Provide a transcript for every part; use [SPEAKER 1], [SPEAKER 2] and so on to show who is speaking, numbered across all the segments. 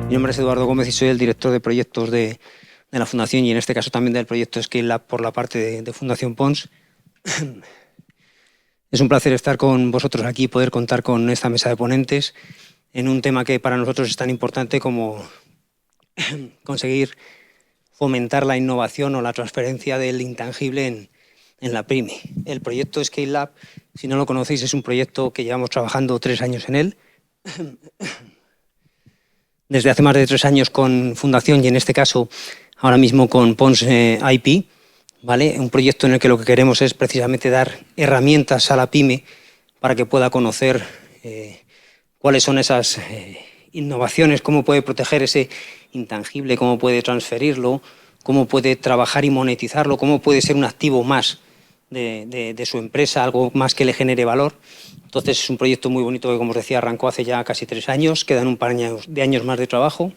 [SPEAKER 1] Mi nombre es Eduardo Gómez y soy el director de proyectos de la Fundación y en este caso también del proyecto Scale Up por la parte de Fundación Pons. Es un placer estar con vosotros aquí y poder contar con esta mesa de ponentes en un tema que para nosotros es tan importante como conseguir fomentar la innovación o la transferencia del intangible en la PYME. El proyecto Scale Up, si no lo conocéis, es un proyecto que llevamos trabajando 3 años en él. Desde hace más de 3 años con Fundación y en este caso ahora mismo con Pons IP, ¿vale? Un proyecto en el que lo que queremos es precisamente dar herramientas a la PYME para que pueda conocer cuáles son esas innovaciones, cómo puede proteger ese intangible, cómo puede transferirlo, cómo puede trabajar y monetizarlo, cómo puede ser un activo más de su empresa, algo más que le genere valor. Entonces es un proyecto muy bonito que, como os decía, arrancó hace ya casi 3 años, quedan un par de años más de trabajo,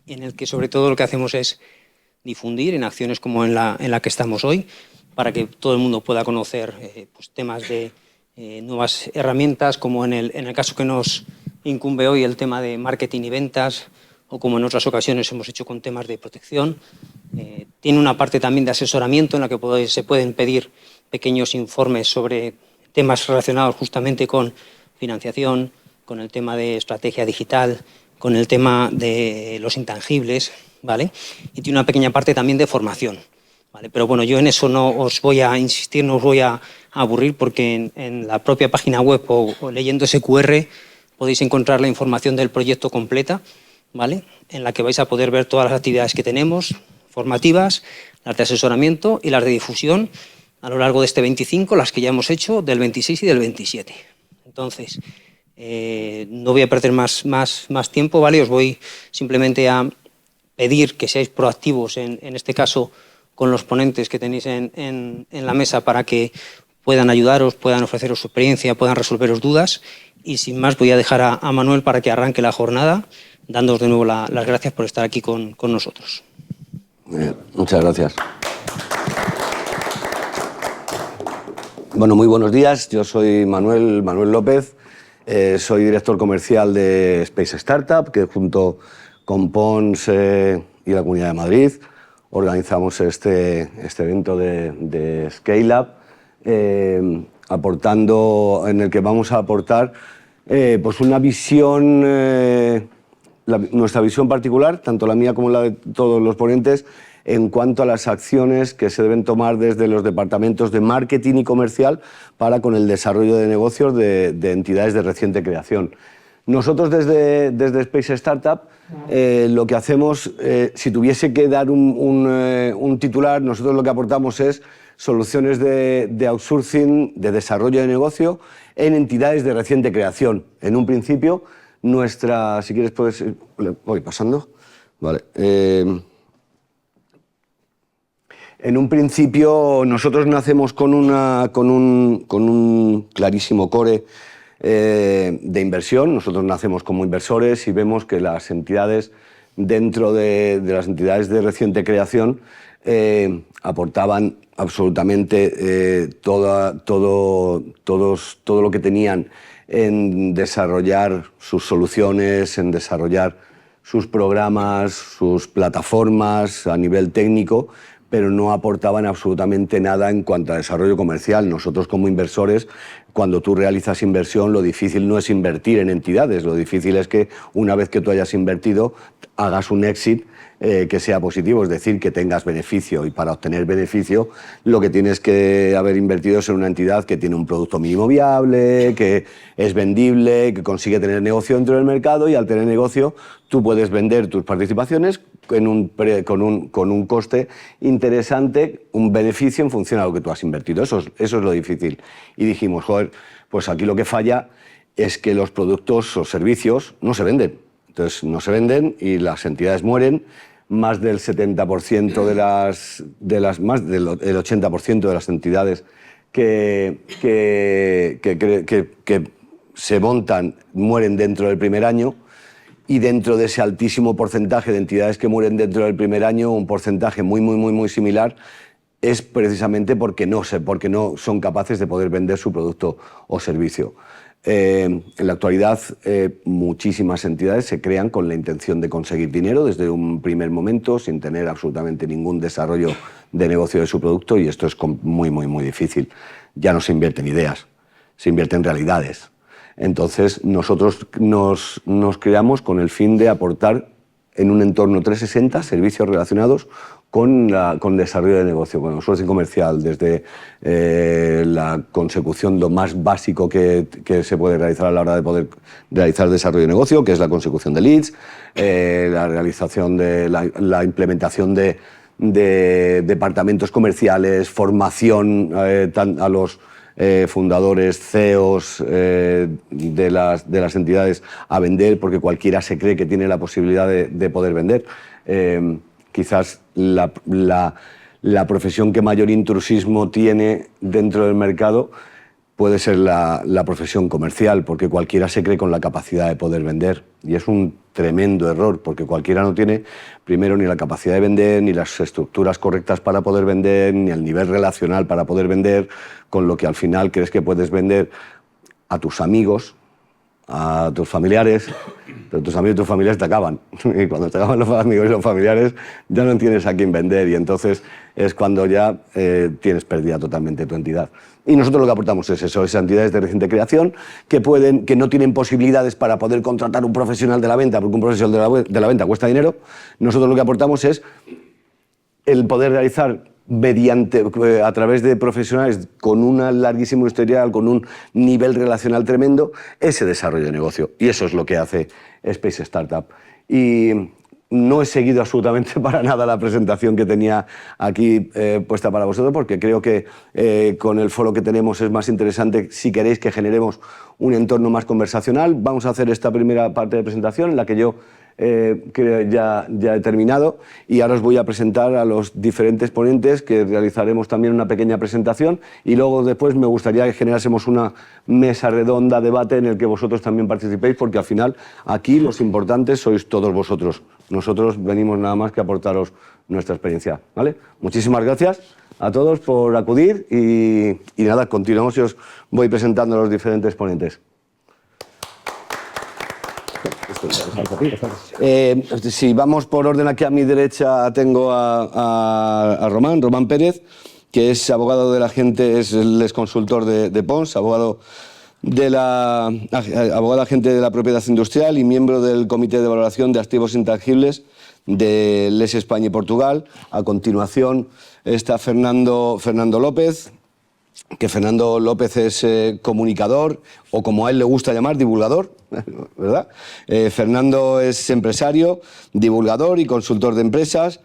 [SPEAKER 1] en el que sobre todo lo que hacemos es difundir en acciones como en la que estamos hoy, para que todo el mundo pueda conocer pues, temas de nuevas herramientas, como en el caso que nos incumbe hoy, el tema de marketing y ventas, o como en otras ocasiones hemos hecho con temas de protección. Tiene una parte también de asesoramiento en la que se pueden pedir pequeños informes sobre temas relacionados justamente con financiación, con el tema de estrategia digital, con el tema de los intangibles, ¿vale? Y tiene una pequeña parte también de formación, ¿vale? Pero bueno, yo en eso no os voy a insistir, no os voy a aburrir, porque en la propia página web o leyendo ese QR podéis encontrar la información del proyecto completa, ¿vale? En la que vais a poder ver todas las actividades que tenemos, formativas, las de asesoramiento y las de difusión a lo largo de este 25, las que ya hemos hecho, del 26 y del 27. Entonces, no voy a perder más tiempo, ¿vale? Os voy simplemente a pedir que seáis proactivos, en este caso, con los ponentes que tenéis en la mesa para que puedan ayudaros, puedan ofreceros su experiencia, puedan resolveros dudas. Y sin más, voy a dejar a Manuel para que arranque la jornada, dándoos de nuevo las gracias por estar aquí con nosotros.
[SPEAKER 2] Muchas gracias. Bueno, muy buenos días. Yo soy Manuel López. Soy director comercial de Space Startup, que junto con Pons y la Comunidad de Madrid organizamos este evento de Scale Up, en el que vamos a aportar pues una visión, nuestra visión particular, tanto la mía como la de todos los ponentes, en cuanto a las acciones que se deben tomar desde los departamentos de marketing y comercial para con el desarrollo de negocios de entidades de reciente creación. Nosotros desde Space Startup lo que hacemos, si tuviese que dar un titular, nosotros lo que aportamos es soluciones de outsourcing, de desarrollo de negocio en entidades de reciente creación. En un principio, si quieres puedes ir, voy pasando, vale. En un principio nosotros nacemos con un clarísimo core de inversión. Nosotros nacemos como inversores y vemos que las entidades dentro de las entidades de reciente creación aportaban absolutamente todo lo que tenían en desarrollar sus soluciones, en desarrollar sus programas, sus plataformas a nivel técnico, pero no aportaban absolutamente nada en cuanto a desarrollo comercial. Nosotros como inversores, cuando tú realizas inversión, lo difícil no es invertir en entidades, lo difícil es que una vez que tú hayas invertido, hagas un exit que sea positivo, es decir, que tengas beneficio. Y para obtener beneficio, lo que tienes que haber invertido es en una entidad que tiene un producto mínimo viable, que es vendible, que consigue tener negocio dentro del mercado, y al tener negocio tú puedes vender tus participaciones con un coste interesante, un beneficio en función a lo que tú has invertido. Eso es lo difícil. Y dijimos, joder, pues aquí lo que falla es que los productos o servicios no se venden. Entonces no se venden y las entidades mueren. Más del 70% más del 80% de las entidades que se montan mueren dentro del primer año. Y dentro de ese altísimo porcentaje de entidades que mueren dentro del primer año, un porcentaje muy similar es precisamente porque no son capaces de poder vender su producto o servicio. En la actualidad, muchísimas entidades se crean con la intención de conseguir dinero desde un primer momento, sin tener absolutamente ningún desarrollo de negocio de su producto, y esto es muy, muy, muy difícil. Ya no se invierten ideas, se invierten realidades. Entonces, nosotros nos creamos con el fin de aportar en un entorno 360 servicios relacionados con desarrollo de negocio, con outsourcing comercial, desde la consecución, lo más básico que se puede realizar a la hora de poder realizar desarrollo de negocio, que es la consecución de leads, la realización de la implementación de departamentos comerciales, formación a los fundadores, CEOs de las entidades a vender, porque cualquiera se cree que tiene la posibilidad de poder vender. Quizás la profesión que mayor intrusismo tiene dentro del mercado puede ser la profesión comercial, porque cualquiera se cree con la capacidad de poder vender. Y es un tremendo error, porque cualquiera no tiene, primero, ni la capacidad de vender, ni las estructuras correctas para poder vender, ni el nivel relacional para poder vender, con lo que al final crees que puedes vender a tus amigos, a tus familiares, pero tus amigos y tus familiares te acaban. Y cuando te acaban los amigos y los familiares, ya no tienes a quién vender, y entonces es cuando ya tienes perdida totalmente tu entidad. Y nosotros lo que aportamos es eso, esas entidades de reciente creación que no tienen posibilidades para poder contratar un profesional de la venta, porque un profesional de la venta cuesta dinero. Nosotros lo que aportamos es el poder realizar a través de profesionales con una larguísima historial, con un nivel relacional tremendo, ese desarrollo de negocio. Y eso es lo que hace Space Startup. Y no he seguido absolutamente para nada la presentación que tenía aquí puesta para vosotros, porque creo que con el foro que tenemos es más interesante si queréis que generemos un entorno más conversacional. Vamos a hacer esta primera parte de presentación en la que yo que ya he terminado, y ahora os voy a presentar a los diferentes ponentes, que realizaremos también una pequeña presentación, y luego después me gustaría que generásemos una mesa redonda, debate, en el que vosotros también participéis, porque al final aquí los importantes sois todos vosotros. Nosotros venimos nada más que a aportaros nuestra experiencia, ¿vale? Muchísimas gracias a todos por acudir, y nada, continuamos y os voy presentando a los diferentes ponentes. Si vamos por orden, aquí a mi derecha tengo a Román Pérez, que es abogado de la gente, es el exconsultor de Pons, abogado agente de la propiedad industrial y miembro del Comité de Valoración de Activos Intangibles de LES España y Portugal. A continuación está Fernando López, que Fernando López es comunicador, o como a él le gusta llamar, divulgador, ¿verdad? Fernando es empresario, divulgador y consultor de empresas.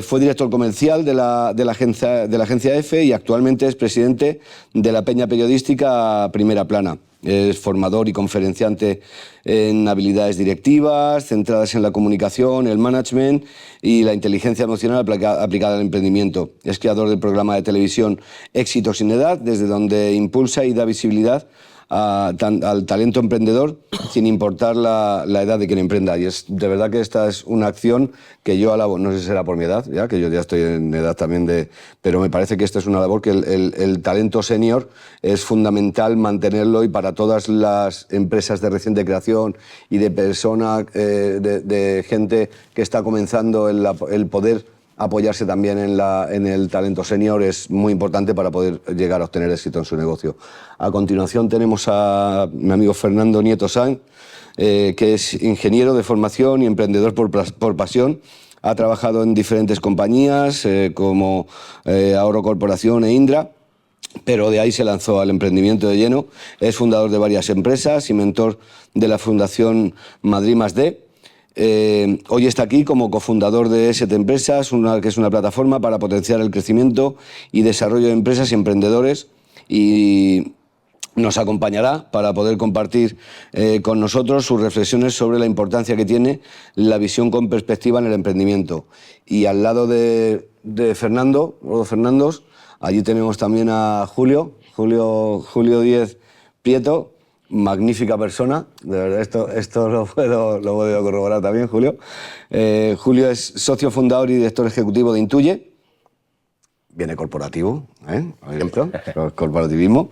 [SPEAKER 2] Fue director comercial de la agencia EFE, y actualmente es presidente de la Peña Periodística Primera Plana. Es formador y conferenciante en habilidades directivas, centradas en la comunicación, el management y la inteligencia emocional aplicada al emprendimiento. Es creador del programa de televisión Éxito sin Edad, desde donde impulsa y da visibilidad al talento emprendedor, sin importar la edad de quien emprenda. Y es de verdad que esta es una acción que yo alabo. No sé si será por mi edad, ya que yo ya estoy en edad también pero me parece que esta es una labor que el talento senior es fundamental mantenerlo, y para todas las empresas de reciente creación y de personas, de gente que está comenzando, el poder apoyarse también en el talento senior es muy importante para poder llegar a obtener éxito en su negocio. A continuación tenemos a mi amigo Fernando Nieto Sanz, que es ingeniero de formación y emprendedor por pasión. Ha trabajado en diferentes compañías como Ahorro Corporación e Indra, pero de ahí se lanzó al emprendimiento de lleno. Es fundador de varias empresas y mentor de la Fundación Madrid+D. Hoy está aquí como cofundador de ESET Empresas, que es una plataforma para potenciar el crecimiento y desarrollo de empresas y emprendedores, y nos acompañará para poder compartir con nosotros sus reflexiones sobre la importancia que tiene la visión con perspectiva en el emprendimiento. Y al lado de Fernando, los Fernandos, allí tenemos también a Julio Díez Prieto. Magnífica persona, de verdad, esto lo puedo corroborar también, Julio. Julio es socio fundador y director ejecutivo de Intuye. Viene corporativo, corporativismo,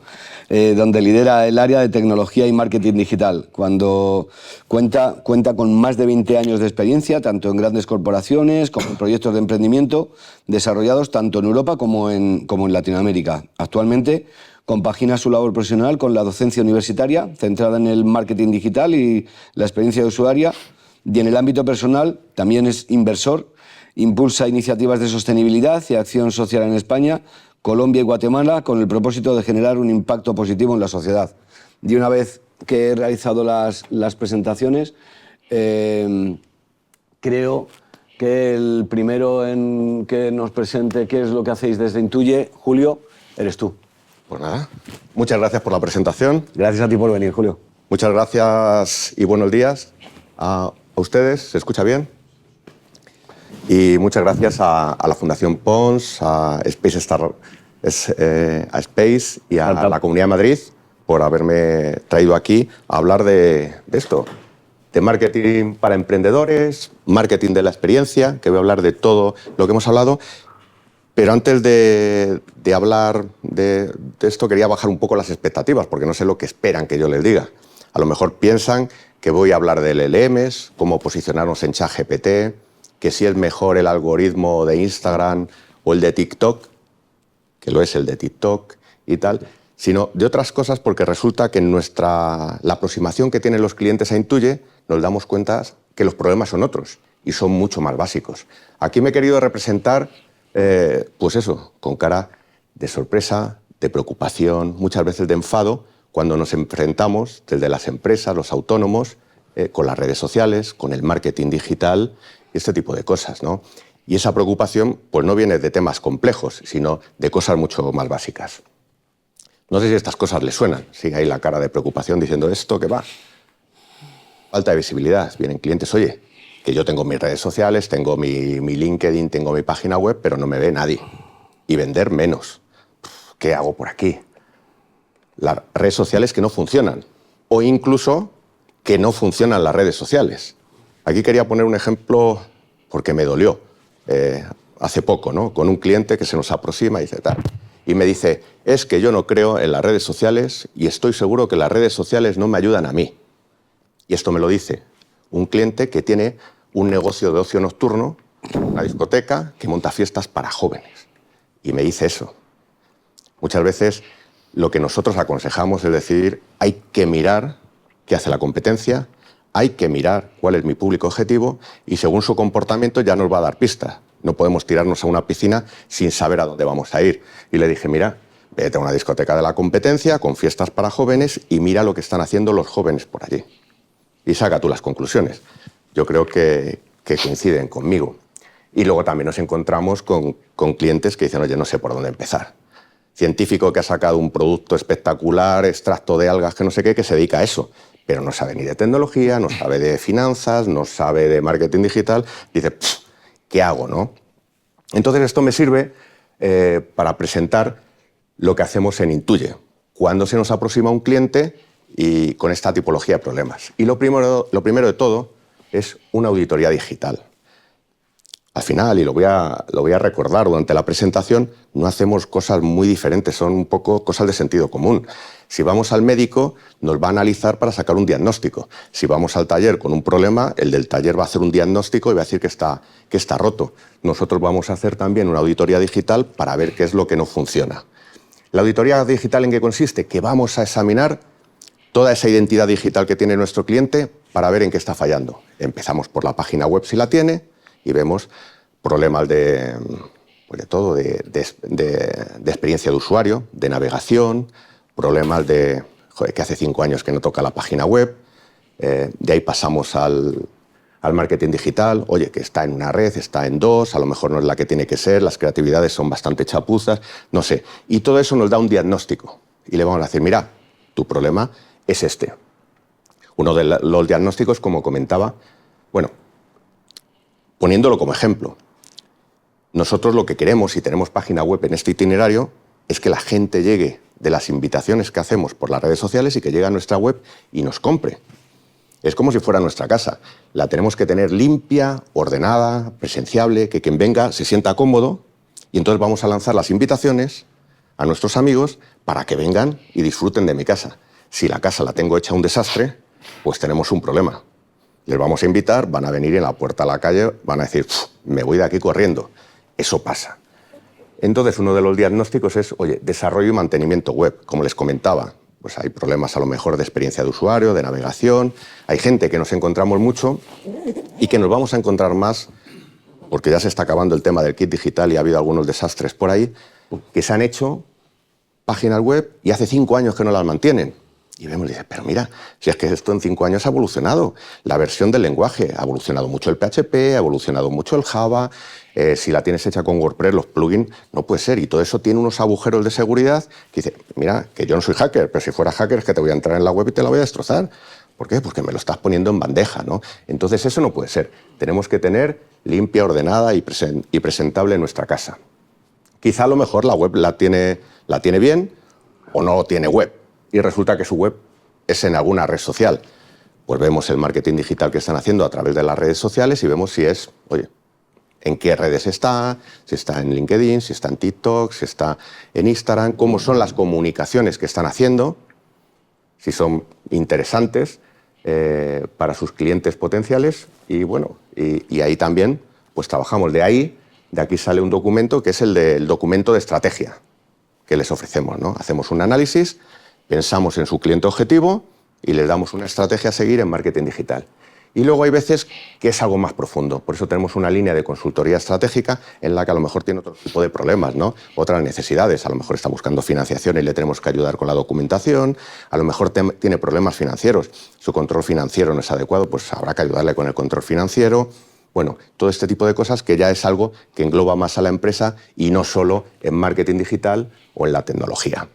[SPEAKER 2] donde lidera el área de tecnología y marketing digital, cuando cuenta con más de 20 años de experiencia, tanto en grandes corporaciones como en proyectos de emprendimiento, desarrollados tanto en Europa como en Latinoamérica. Actualmente compagina su labor profesional con la docencia universitaria, centrada en el marketing digital y la experiencia de usuaria, y en el ámbito personal también es inversor. Impulsa iniciativas de sostenibilidad y acción social en España, Colombia y Guatemala con el propósito de generar un impacto positivo en la sociedad. Y una vez que he realizado las presentaciones, creo que el primero en que nos presente qué es lo que hacéis desde Intuye, Julio, eres tú.
[SPEAKER 3] Pues nada, muchas gracias por la presentación.
[SPEAKER 2] Gracias a ti por venir, Julio.
[SPEAKER 3] Muchas gracias y buenos días a ustedes. ¿Se escucha bien? Y muchas gracias a la Fundación Pons, a Space y a la Comunidad de Madrid por haberme traído aquí a hablar de esto, de marketing para emprendedores, marketing de la experiencia, que voy a hablar de todo lo que hemos hablado. Pero antes de hablar de esto, quería bajar un poco las expectativas, porque no sé lo que esperan que yo les diga. A lo mejor piensan que voy a hablar de LLMs, cómo posicionarnos en ChatGPT, que si es mejor el algoritmo de Instagram o el de TikTok, que lo es el de TikTok y tal, sino de otras cosas, porque resulta que en la aproximación que tienen los clientes a Intuye nos damos cuenta que los problemas son otros y son mucho más básicos. Aquí me he querido representar, pues eso, con cara de sorpresa, de preocupación, muchas veces de enfado, cuando nos enfrentamos desde las empresas, los autónomos, con las redes sociales, con el marketing digital y este tipo de cosas, ¿no? Y esa preocupación pues no viene de temas complejos, sino de cosas mucho más básicas. No sé si estas cosas les suenan. Sigue ahí la cara de preocupación diciendo esto que va. Falta de visibilidad. Vienen clientes, oye, que yo tengo mis redes sociales, tengo mi LinkedIn, tengo mi página web, pero no me ve nadie. Y vender menos. ¿Qué hago por aquí? Las redes sociales que no funcionan. O incluso que no funcionan las redes sociales. Aquí quería poner un ejemplo porque me dolió hace poco, ¿no? Con un cliente que se nos aproxima y dice tal. Y me dice, es que yo no creo en las redes sociales y estoy seguro que las redes sociales no me ayudan a mí. Y esto me lo dice un cliente que tiene un negocio de ocio nocturno, una discoteca que monta fiestas para jóvenes. Y me dice eso. Muchas veces lo que nosotros aconsejamos es decir, hay que mirar qué hace la competencia, hay que mirar cuál es mi público objetivo y según su comportamiento ya nos va a dar pistas. No podemos tirarnos a una piscina sin saber a dónde vamos a ir. Y le dije, mira, vete a una discoteca de la competencia con fiestas para jóvenes y mira lo que están haciendo los jóvenes por allí. Y saca tú las conclusiones. Yo creo que coinciden conmigo. Y luego también nos encontramos con clientes que dicen, oye, no sé por dónde empezar. Científico que ha sacado un producto espectacular, extracto de algas, que no sé qué, que se dedica a eso. Pero no sabe ni de tecnología, no sabe de finanzas, no sabe de marketing digital. Dice, ¿qué hago, no? Entonces esto me sirve para presentar lo que hacemos en Intuye, cuando se nos aproxima un cliente y con esta tipología de problemas. Y lo primero de todo es una auditoría digital. Al final, y lo voy a recordar durante la presentación, no hacemos cosas muy diferentes, son un poco cosas de sentido común. Si vamos al médico, nos va a analizar para sacar un diagnóstico. Si vamos al taller con un problema, el del taller va a hacer un diagnóstico y va a decir que está roto. Nosotros vamos a hacer también una auditoría digital para ver qué es lo que no funciona. ¿La auditoría digital en qué consiste? Que vamos a examinar toda esa identidad digital que tiene nuestro cliente para ver en qué está fallando. Empezamos por la página web si la tiene y vemos problemas de experiencia de usuario, de navegación, problemas de que hace 5 años que no toca la página web. De ahí pasamos al marketing digital, oye, que está en una red, está en 2, a lo mejor no es la que tiene que ser, las creatividades son bastante chapuzas, no sé. Y todo eso nos da un diagnóstico y le vamos a decir, mira, tu problema es este. Uno de los diagnósticos, como comentaba, bueno, poniéndolo como ejemplo, nosotros lo que queremos, si tenemos página web en este itinerario, es que la gente llegue de las invitaciones que hacemos por las redes sociales y que llegue a nuestra web y nos compre. Es como si fuera nuestra casa. La tenemos que tener limpia, ordenada, presenciable, que quien venga se sienta cómodo Y entonces vamos a lanzar las invitaciones a nuestros amigos para que vengan y disfruten de mi casa. Si la casa la tengo hecha un desastre, pues tenemos un problema. Les vamos a invitar, van a venir en la puerta a la calle, van a decir, me voy de aquí corriendo. Eso pasa. Entonces, uno de los diagnósticos es, oye, desarrollo y mantenimiento web. Como les comentaba, pues hay problemas a lo mejor de experiencia de usuario, de navegación. Hay gente que nos encontramos mucho y que nos vamos a encontrar más, porque ya se está acabando el tema del kit digital y ha habido algunos desastres por ahí, que se han hecho páginas web y hace 5 años que no las mantienen. Y vemos y dice, pero mira, si es que esto en 5 años ha evolucionado. La versión del lenguaje ha evolucionado mucho el PHP, ha evolucionado mucho el Java. Si la tienes hecha con WordPress, los plugins, no puede ser. Y todo eso tiene unos agujeros de seguridad que dice, mira, que yo no soy hacker, pero si fuera hacker es que te voy a entrar en la web y te la voy a destrozar. ¿Por qué? Porque me lo estás poniendo en bandeja, ¿no? Entonces eso no puede ser. Tenemos que tener limpia, ordenada y presentable nuestra casa. Quizá a lo mejor la web la tiene bien o no tiene web. Y resulta que su web es en alguna red social. Pues vemos el marketing digital que están haciendo a través de las redes sociales y vemos si es, oye, en qué redes está, si está en LinkedIn, si está en TikTok, si está en Instagram, cómo son las comunicaciones que están haciendo, si son interesantes para sus clientes potenciales y bueno, y ahí también pues trabajamos. De aquí sale un documento que es el documento de estrategia que les ofrecemos, ¿no? Hacemos un análisis, pensamos en su cliente objetivo y les damos una estrategia a seguir en marketing digital. Y luego hay veces que es algo más profundo. Por eso tenemos una línea de consultoría estratégica en la que a lo mejor tiene otro tipo de problemas, ¿no? Otras necesidades. A lo mejor está buscando financiación y le tenemos que ayudar con la documentación. A lo mejor tiene problemas financieros. Su control financiero no es adecuado, pues habrá que ayudarle con el control financiero. Bueno, todo este tipo de cosas que ya es algo que engloba más a la empresa y no solo en marketing digital o en la tecnología.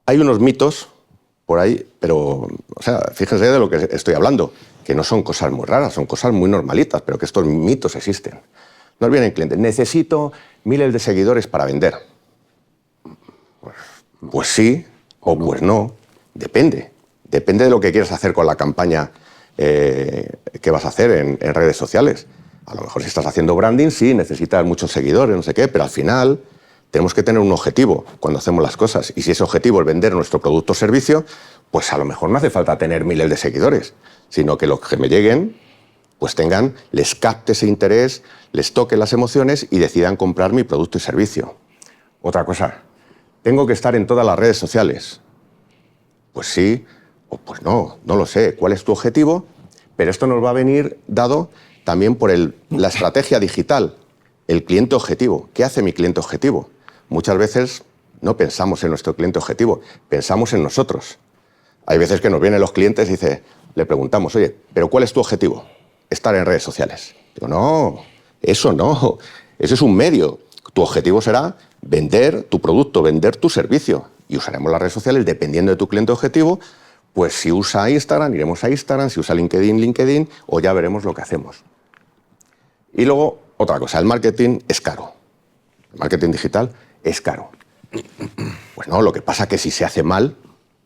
[SPEAKER 3] Hay unos mitos por ahí, pero, o sea, fíjense de lo que estoy hablando, que no son cosas muy raras, son cosas muy normalitas, pero que estos mitos existen. Nos vienen clientes, necesito miles de seguidores para vender. Pues sí, o pues no, depende. Depende de lo que quieras hacer con la campaña que vas a hacer en redes sociales. A lo mejor si estás haciendo branding, sí, necesitas muchos seguidores, no sé qué, pero al final tenemos que tener un objetivo cuando hacemos las cosas. Y si ese objetivo es vender nuestro producto o servicio, pues a lo mejor no hace falta tener miles de seguidores, sino que los que me lleguen, pues les capte ese interés, les toque las emociones y decidan comprar mi producto y servicio. Otra cosa, ¿tengo que estar en todas las redes sociales? Pues sí, o pues no, no lo sé. ¿Cuál es tu objetivo? Pero esto nos va a venir dado también por la estrategia digital, el cliente objetivo. ¿Qué hace mi cliente objetivo? Muchas veces no pensamos en nuestro cliente objetivo, pensamos en nosotros. Hay veces que nos vienen los clientes y le preguntamos, oye, ¿pero cuál es tu objetivo? Estar en redes sociales. Digo, no, eso es un medio. Tu objetivo será vender tu producto, vender tu servicio. Y usaremos las redes sociales dependiendo de tu cliente objetivo. Pues si usa Instagram, iremos a Instagram, si usa LinkedIn, o ya veremos lo que hacemos. Y luego, otra cosa, el marketing es caro. El marketing digital es caro. Pues no, lo que pasa es que si se hace mal,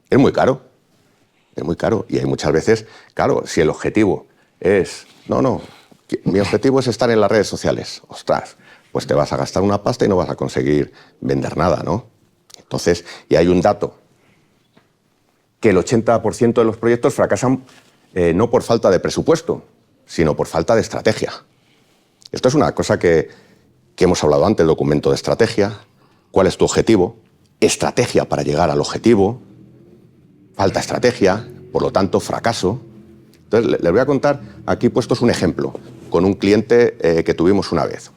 [SPEAKER 3] es muy caro. Es muy caro. Y hay muchas veces, claro, si el objetivo es, mi objetivo es estar en las redes sociales. Ostras, pues te vas a gastar una pasta y no vas a conseguir vender nada, ¿no? Entonces, y hay un dato, que el 80% de los proyectos fracasan no por falta de presupuesto, sino por falta de estrategia. Esto es una cosa que hemos hablado antes, el documento de estrategia. ¿Cuál es tu objetivo? Estrategia para llegar al objetivo. Falta estrategia, por lo tanto, fracaso. Entonces, les voy a contar, aquí puestos un ejemplo, con un cliente que tuvimos una vez.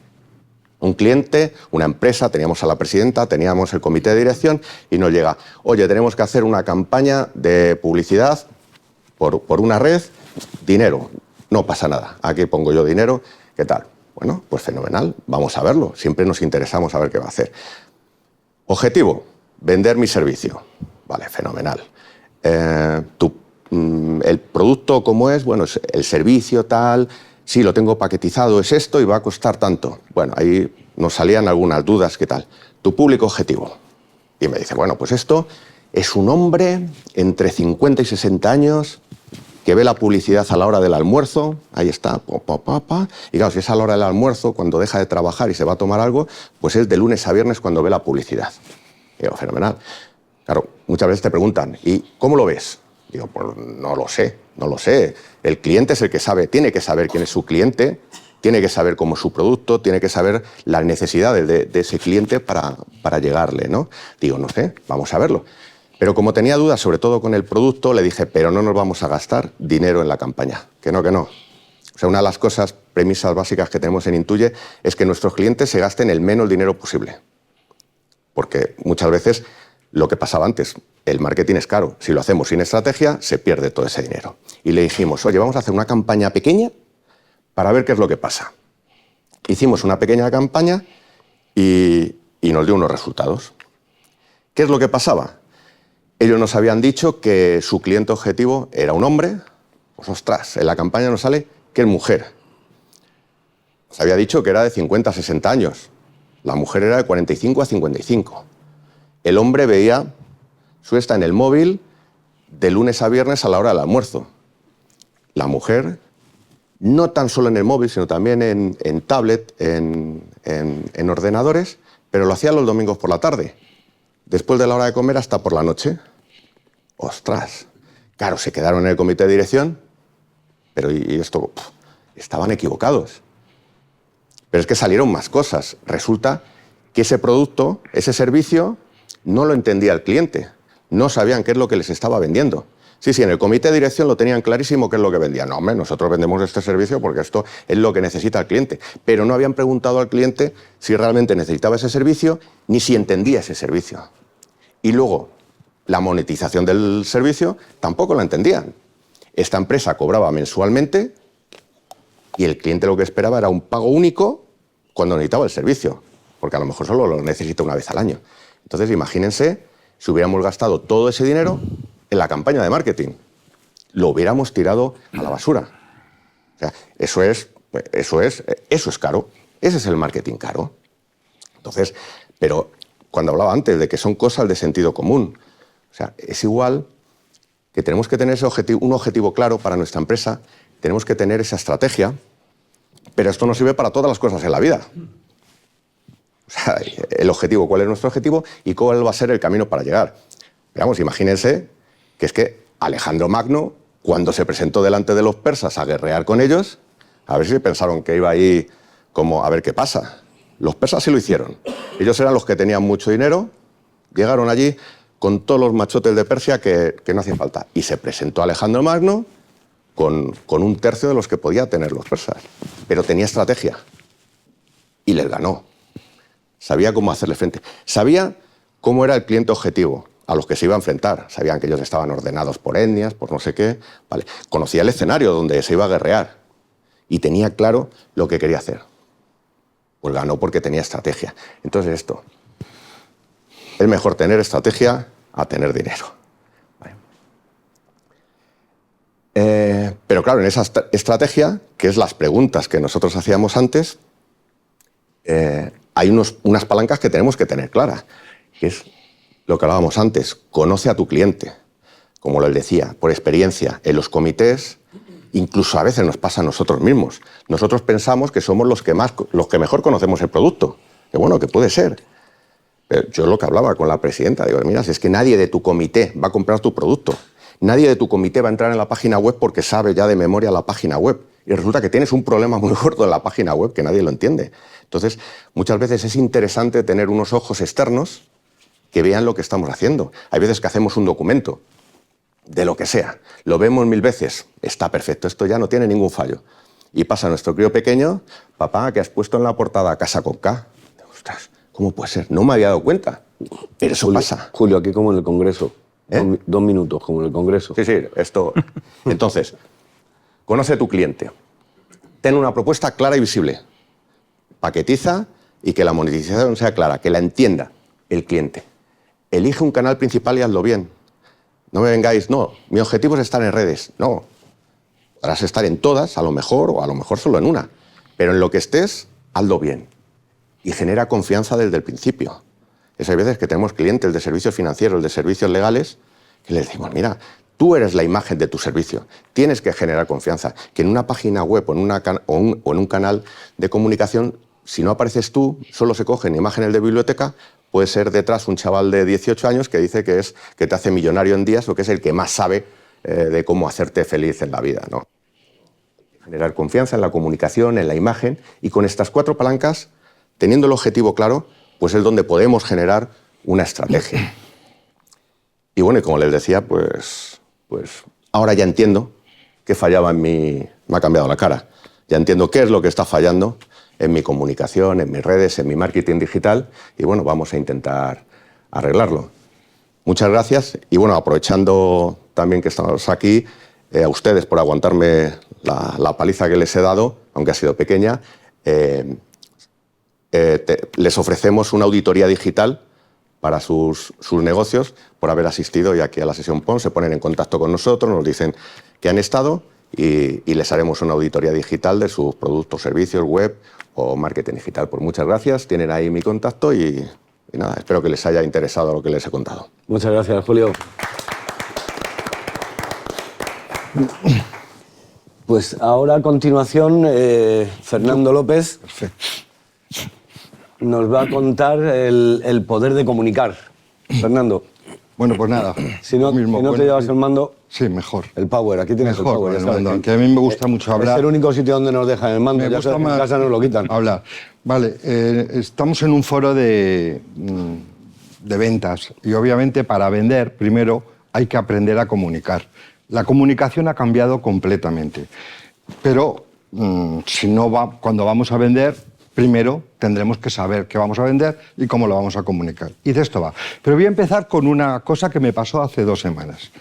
[SPEAKER 3] Un cliente, una empresa, teníamos a la presidenta, teníamos el comité de dirección y nos llega, oye, tenemos que hacer una campaña de publicidad por una red, dinero. No pasa nada, aquí pongo yo dinero, ¿qué tal? Bueno, pues fenomenal, vamos a verlo, siempre nos interesamos a ver qué va a hacer. Objetivo, vender mi servicio. Vale, fenomenal. El producto, ¿cómo es? Bueno, es el servicio tal, sí, lo tengo paquetizado, es esto y va a costar tanto. Bueno, ahí nos salían algunas dudas, ¿qué tal? Tu público objetivo. Y me dice, bueno, pues esto es un hombre entre 50 y 60 años que ve la publicidad a la hora del almuerzo, ahí está, y claro, si es a la hora del almuerzo, cuando deja de trabajar y se va a tomar algo, pues es de lunes a viernes cuando ve la publicidad. Digo, fenomenal. Claro, muchas veces te preguntan, ¿y cómo lo ves? Digo, pues no lo sé. El cliente es el que sabe, tiene que saber quién es su cliente, tiene que saber cómo es su producto, tiene que saber las necesidades de ese cliente para llegarle, ¿no? Digo, no sé, vamos a verlo. Pero como tenía dudas, sobre todo con el producto, le dije, pero no nos vamos a gastar dinero en la campaña. Que no. O sea, una de las cosas, premisas básicas que tenemos en Intuye, es que nuestros clientes se gasten el menos dinero posible. Porque muchas veces, lo que pasaba antes, el marketing es caro. Si lo hacemos sin estrategia, se pierde todo ese dinero. Y le dijimos, oye, vamos a hacer una campaña pequeña para ver qué es lo que pasa. Hicimos una pequeña campaña y nos dio unos resultados. ¿Qué es lo que pasaba? Ellos nos habían dicho que su cliente objetivo era un hombre. Pues ostras, en la campaña nos sale que es mujer. Nos había dicho que era de 50 a 60 años. La mujer era de 45 a 55. El hombre veía su esta en el móvil de lunes a viernes a la hora del almuerzo. La mujer, no tan solo en el móvil, sino también en tablet, en ordenadores, pero lo hacía los domingos por la tarde. Después de la hora de comer hasta por la noche. ¡Ostras! Claro, se quedaron en el comité de dirección, pero y esto, estaban equivocados. Pero es que salieron más cosas. Resulta que ese producto, ese servicio, no lo entendía el cliente. No sabían qué es lo que les estaba vendiendo. Sí, en el comité de dirección lo tenían clarísimo qué es lo que vendían. No, hombre, nosotros vendemos este servicio porque esto es lo que necesita el cliente. Pero no habían preguntado al cliente si realmente necesitaba ese servicio ni si entendía ese servicio. Y luego, la monetización del servicio tampoco la entendían. Esta empresa cobraba mensualmente y el cliente lo que esperaba era un pago único cuando necesitaba el servicio, porque a lo mejor solo lo necesita una vez al año. Entonces, imagínense si hubiéramos gastado todo ese dinero en la campaña de marketing. Lo hubiéramos tirado a la basura. O sea, eso es caro. Ese es el marketing caro. Entonces, pero cuando hablaba antes de que son cosas de sentido común, o sea, es igual que tenemos que tener un objetivo claro para nuestra empresa, tenemos que tener esa estrategia, pero esto no sirve para todas las cosas en la vida. O sea, el objetivo, cuál es nuestro objetivo y cuál va a ser el camino para llegar. Veamos, imagínense que es que Alejandro Magno, cuando se presentó delante de los persas a guerrear con ellos, a ver si pensaron que iba ahí como a ver qué pasa. Los persas sí lo hicieron. Ellos eran los que tenían mucho dinero, llegaron allí con todos los machotes de Persia que no hacía falta. Y se presentó Alejandro Magno con un tercio de los que podía tener los persas. Pero tenía estrategia. Y les ganó. Sabía cómo hacerle frente. Sabía cómo era el cliente objetivo a los que se iba a enfrentar. Sabían que ellos estaban ordenados por etnias, por no sé qué. Vale. Conocía el escenario donde se iba a guerrear. Y tenía claro lo que quería hacer. Pues ganó porque tenía estrategia. Entonces esto, es mejor tener estrategia a tener dinero. Vale. Pero claro, en esa estrategia, que es las preguntas que nosotros hacíamos antes, hay unas palancas que tenemos que tener claras, que es lo que hablábamos antes, conoce a tu cliente. Como les decía, por experiencia, en los comités, incluso a veces nos pasa a nosotros mismos. Nosotros pensamos que somos los que mejor conocemos el producto. Que bueno, que puede ser. Pero yo lo que hablaba con la presidenta, digo, mira, si es que nadie de tu comité va a comprar tu producto. Nadie de tu comité va a entrar en la página web porque sabe ya de memoria la página web. Y resulta que tienes un problema muy gordo en la página web que nadie lo entiende. Entonces, muchas veces es interesante tener unos ojos externos que vean lo que estamos haciendo. Hay veces que hacemos un documento de lo que sea, lo vemos 1000 veces, está perfecto, esto ya no tiene ningún fallo. Y pasa nuestro crío pequeño, papá, que has puesto en la portada Casa con K. Ostras, ¿cómo puede ser? No me había dado cuenta, pero eso pasa.
[SPEAKER 2] Julio, aquí como en el Congreso, 2 minutos, como en el Congreso.
[SPEAKER 3] Sí, esto. Entonces, conoce a tu cliente, ten una propuesta clara y visible, paquetiza y que la monetización sea clara, que la entienda el cliente. Elige un canal principal y hazlo bien. No me vengáis, no, mi objetivo es estar en redes. No, podrás estar en todas, a lo mejor, o a lo mejor solo en una. Pero en lo que estés, hazlo bien. Y genera confianza desde el principio. Hay veces que tenemos clientes de servicios financieros, de servicios legales, que les decimos, mira, Tú eres la imagen de tu servicio. Tienes que generar confianza. Que en una página web o en un canal de comunicación, si no apareces tú, solo se cogen imágenes de biblioteca, puede ser detrás un chaval de 18 años que dice que te hace millonario en días o que es el que más sabe de cómo hacerte feliz en la vida, ¿no? Generar confianza en la comunicación, en la imagen, y con estas 4 palancas, teniendo el objetivo claro, pues es donde podemos generar una estrategia. Y bueno, y como les decía, pues ahora ya entiendo qué fallaba en mí, me ha cambiado la cara. Ya entiendo qué es lo que está fallando en mi comunicación, en mis redes, en mi marketing digital, y bueno, vamos a intentar arreglarlo. Muchas gracias, y bueno, aprovechando también que estamos aquí, a ustedes por aguantarme la paliza que les he dado, aunque ha sido pequeña, les ofrecemos una auditoría digital para sus negocios por haber asistido y aquí a la sesión PON. Se ponen en contacto con nosotros, nos dicen que han estado y les haremos una auditoría digital de sus productos, servicios, web o marketing digital. Pues muchas gracias, tienen ahí mi contacto y nada, espero que les haya interesado lo que les he contado.
[SPEAKER 2] Muchas gracias, Julio. Pues ahora a continuación, Fernando López nos va a contar el poder de comunicar. Fernando.
[SPEAKER 4] Bueno, pues nada.
[SPEAKER 2] Si no te llevas el mando...
[SPEAKER 4] Sí, mejor.
[SPEAKER 2] El power, aquí tienes
[SPEAKER 4] mejor,
[SPEAKER 2] el power.
[SPEAKER 4] el mando, que a mí me gusta mucho hablar.
[SPEAKER 2] Es el único sitio donde nos dejan el mando,
[SPEAKER 4] Me
[SPEAKER 2] ya
[SPEAKER 4] gusta
[SPEAKER 2] sabes,
[SPEAKER 4] más
[SPEAKER 2] en casa nos lo quitan.
[SPEAKER 4] Hablar. Vale, estamos en un foro de ventas y obviamente para vender primero hay que aprender a comunicar. La comunicación ha cambiado completamente, pero cuando vamos a vender, primero tendremos que saber qué vamos a vender y cómo lo vamos a comunicar. Y de esto va. Pero voy a empezar con una cosa que me pasó hace 2 semanas.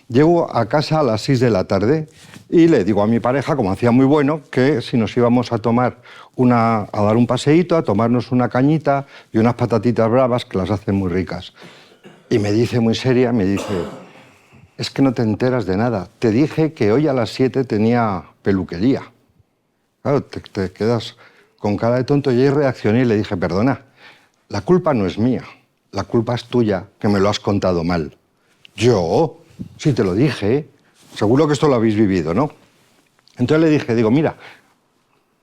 [SPEAKER 4] Llego a casa a las 6 de la tarde y le digo a mi pareja, como hacía muy bueno, que si nos íbamos a dar un paseíto, a tomarnos una cañita y unas patatitas bravas que las hacen muy ricas. Y me dice muy seria, me dice, es que no te enteras de nada. Te dije que hoy a las 7 tenía peluquería. Claro, te quedas con cara de tonto y ahí reaccioné y le dije, perdona, la culpa no es mía, la culpa es tuya, que me lo has contado mal. Yo, sí te lo dije, seguro que esto lo habéis vivido, ¿no? Entonces le dije, mira,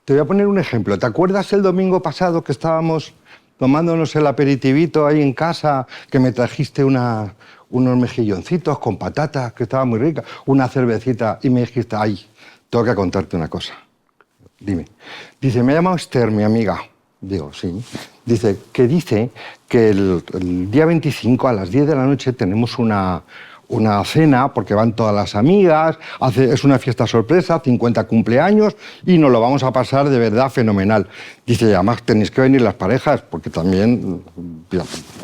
[SPEAKER 4] te voy a poner un ejemplo. ¿Te acuerdas el domingo pasado que estábamos tomándonos el aperitivito ahí en casa, que me trajiste unos mejilloncitos con patatas, que estaba muy rica, una cervecita, y me dijiste, ay, tengo que contarte una cosa? Dime. Dice, me ha llamado Esther, mi amiga. Digo, sí. Dice que el día 25 a las 10 de la noche tenemos una cena, porque van todas las amigas, es una fiesta sorpresa, 50 cumpleaños, y nos lo vamos a pasar de verdad fenomenal. Dice, y además tenéis que venir las parejas, porque también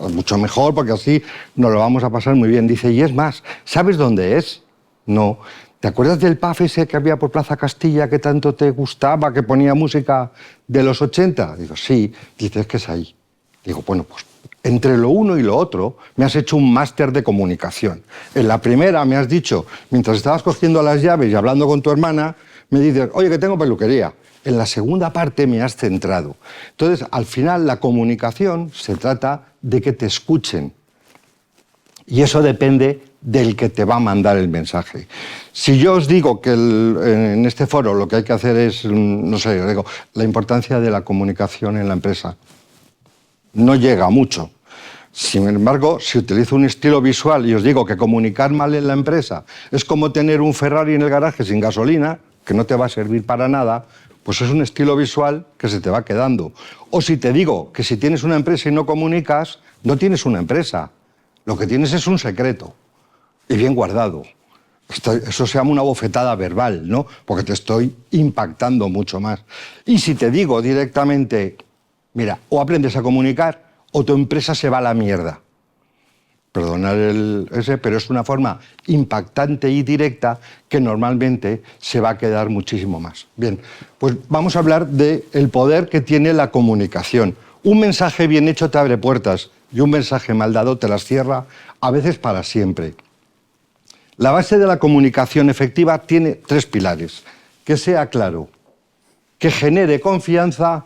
[SPEAKER 4] mucho mejor, porque así nos lo vamos a pasar muy bien. Dice, y es más, ¿sabes dónde es? No. ¿Te acuerdas del pub ese que había por Plaza Castilla que tanto te gustaba, que ponía música de los 80? Digo, sí. Dice, es que es ahí. Digo, bueno, pues entre lo uno y lo otro me has hecho un máster de comunicación. En la primera me has dicho, mientras estabas cogiendo las llaves y hablando con tu hermana, me dices, oye, que tengo peluquería. En la segunda parte me has centrado. Entonces, al final, la comunicación se trata de que te escuchen. Y eso depende del que te va a mandar el mensaje. Si yo os digo que en este foro lo que hay que hacer es, no sé, os digo, la importancia de la comunicación en la empresa, no llega mucho. Sin embargo, si utilizo un estilo visual y os digo que comunicar mal en la empresa es como tener un Ferrari en el garaje sin gasolina, que no te va a servir para nada, pues es un estilo visual que se te va quedando. O si te digo que si tienes una empresa y no comunicas, no tienes una empresa. Lo que tienes es un secreto. Y bien guardado. Eso se llama una bofetada verbal, ¿no? Porque te estoy impactando mucho más. Y si te digo directamente, mira, o aprendes a comunicar o tu empresa se va a la mierda. Perdonad pero es una forma impactante y directa que normalmente se va a quedar muchísimo más. Bien, pues vamos a hablar del poder que tiene la comunicación. Un mensaje bien hecho te abre puertas y un mensaje mal dado te las cierra, a veces para siempre. La base de la comunicación efectiva tiene 3 pilares. Que sea claro, que genere confianza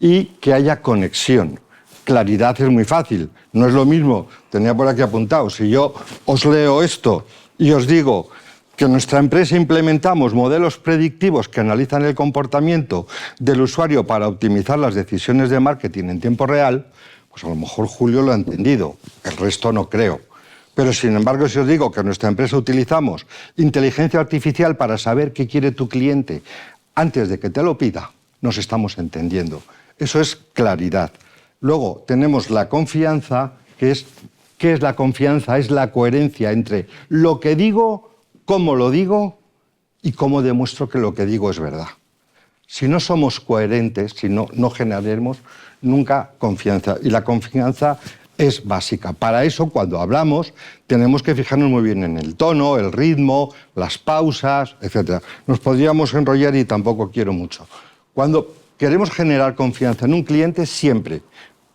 [SPEAKER 4] y que haya conexión. Claridad es muy fácil. No es lo mismo, tenía por aquí apuntado, si yo os leo esto y os digo que en nuestra empresa implementamos modelos predictivos que analizan el comportamiento del usuario para optimizar las decisiones de marketing en tiempo real, pues a lo mejor Julio lo ha entendido, el resto no creo. Pero sin embargo, si os digo que en nuestra empresa utilizamos inteligencia artificial para saber qué quiere tu cliente antes de que te lo pida, nos estamos entendiendo. Eso es claridad. Luego tenemos la confianza, ¿qué es la confianza? Es la coherencia entre lo que digo, cómo lo digo y cómo demuestro que lo que digo es verdad. Si no somos coherentes, si no generaremos nunca confianza. Y la confianza es básica. Para eso, cuando hablamos, tenemos que fijarnos muy bien en el tono, el ritmo, las pausas, etc. Nos podríamos enrollar y tampoco quiero mucho. Cuando queremos generar confianza en un cliente, siempre,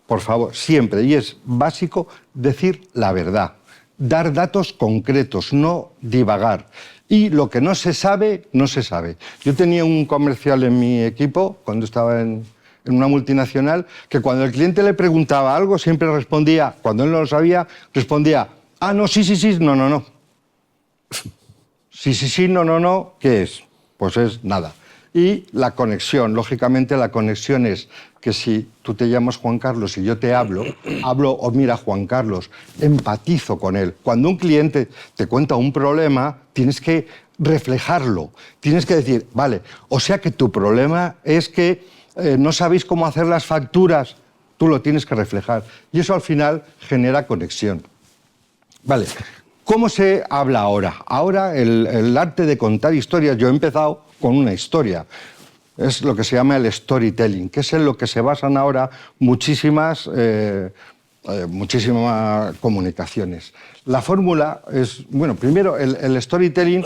[SPEAKER 4] por favor, siempre, y es básico, decir la verdad. Dar datos concretos, no divagar. Y lo que no se sabe, no se sabe. Yo tenía un comercial en mi equipo, cuando estaba en una multinacional, que cuando el cliente le preguntaba algo, siempre respondía, cuando él no lo sabía, respondía, ah, no, sí, no, no. Sí, no, ¿qué es? Pues es nada. Y la conexión, lógicamente la conexión es que si tú te llamas Juan Carlos y yo te hablo, mira, Juan Carlos, empatizo con él. Cuando un cliente te cuenta un problema, tienes que reflejarlo. Tienes que decir, vale, o sea que tu problema es que no sabéis cómo hacer las facturas, tú lo tienes que reflejar. Y eso al final genera conexión. Vale, ¿cómo se habla ahora? Ahora el arte de contar historias, yo he empezado con una historia. Es lo que se llama el storytelling, que es en lo que se basan ahora muchísimas comunicaciones. La fórmula es, bueno, primero el storytelling,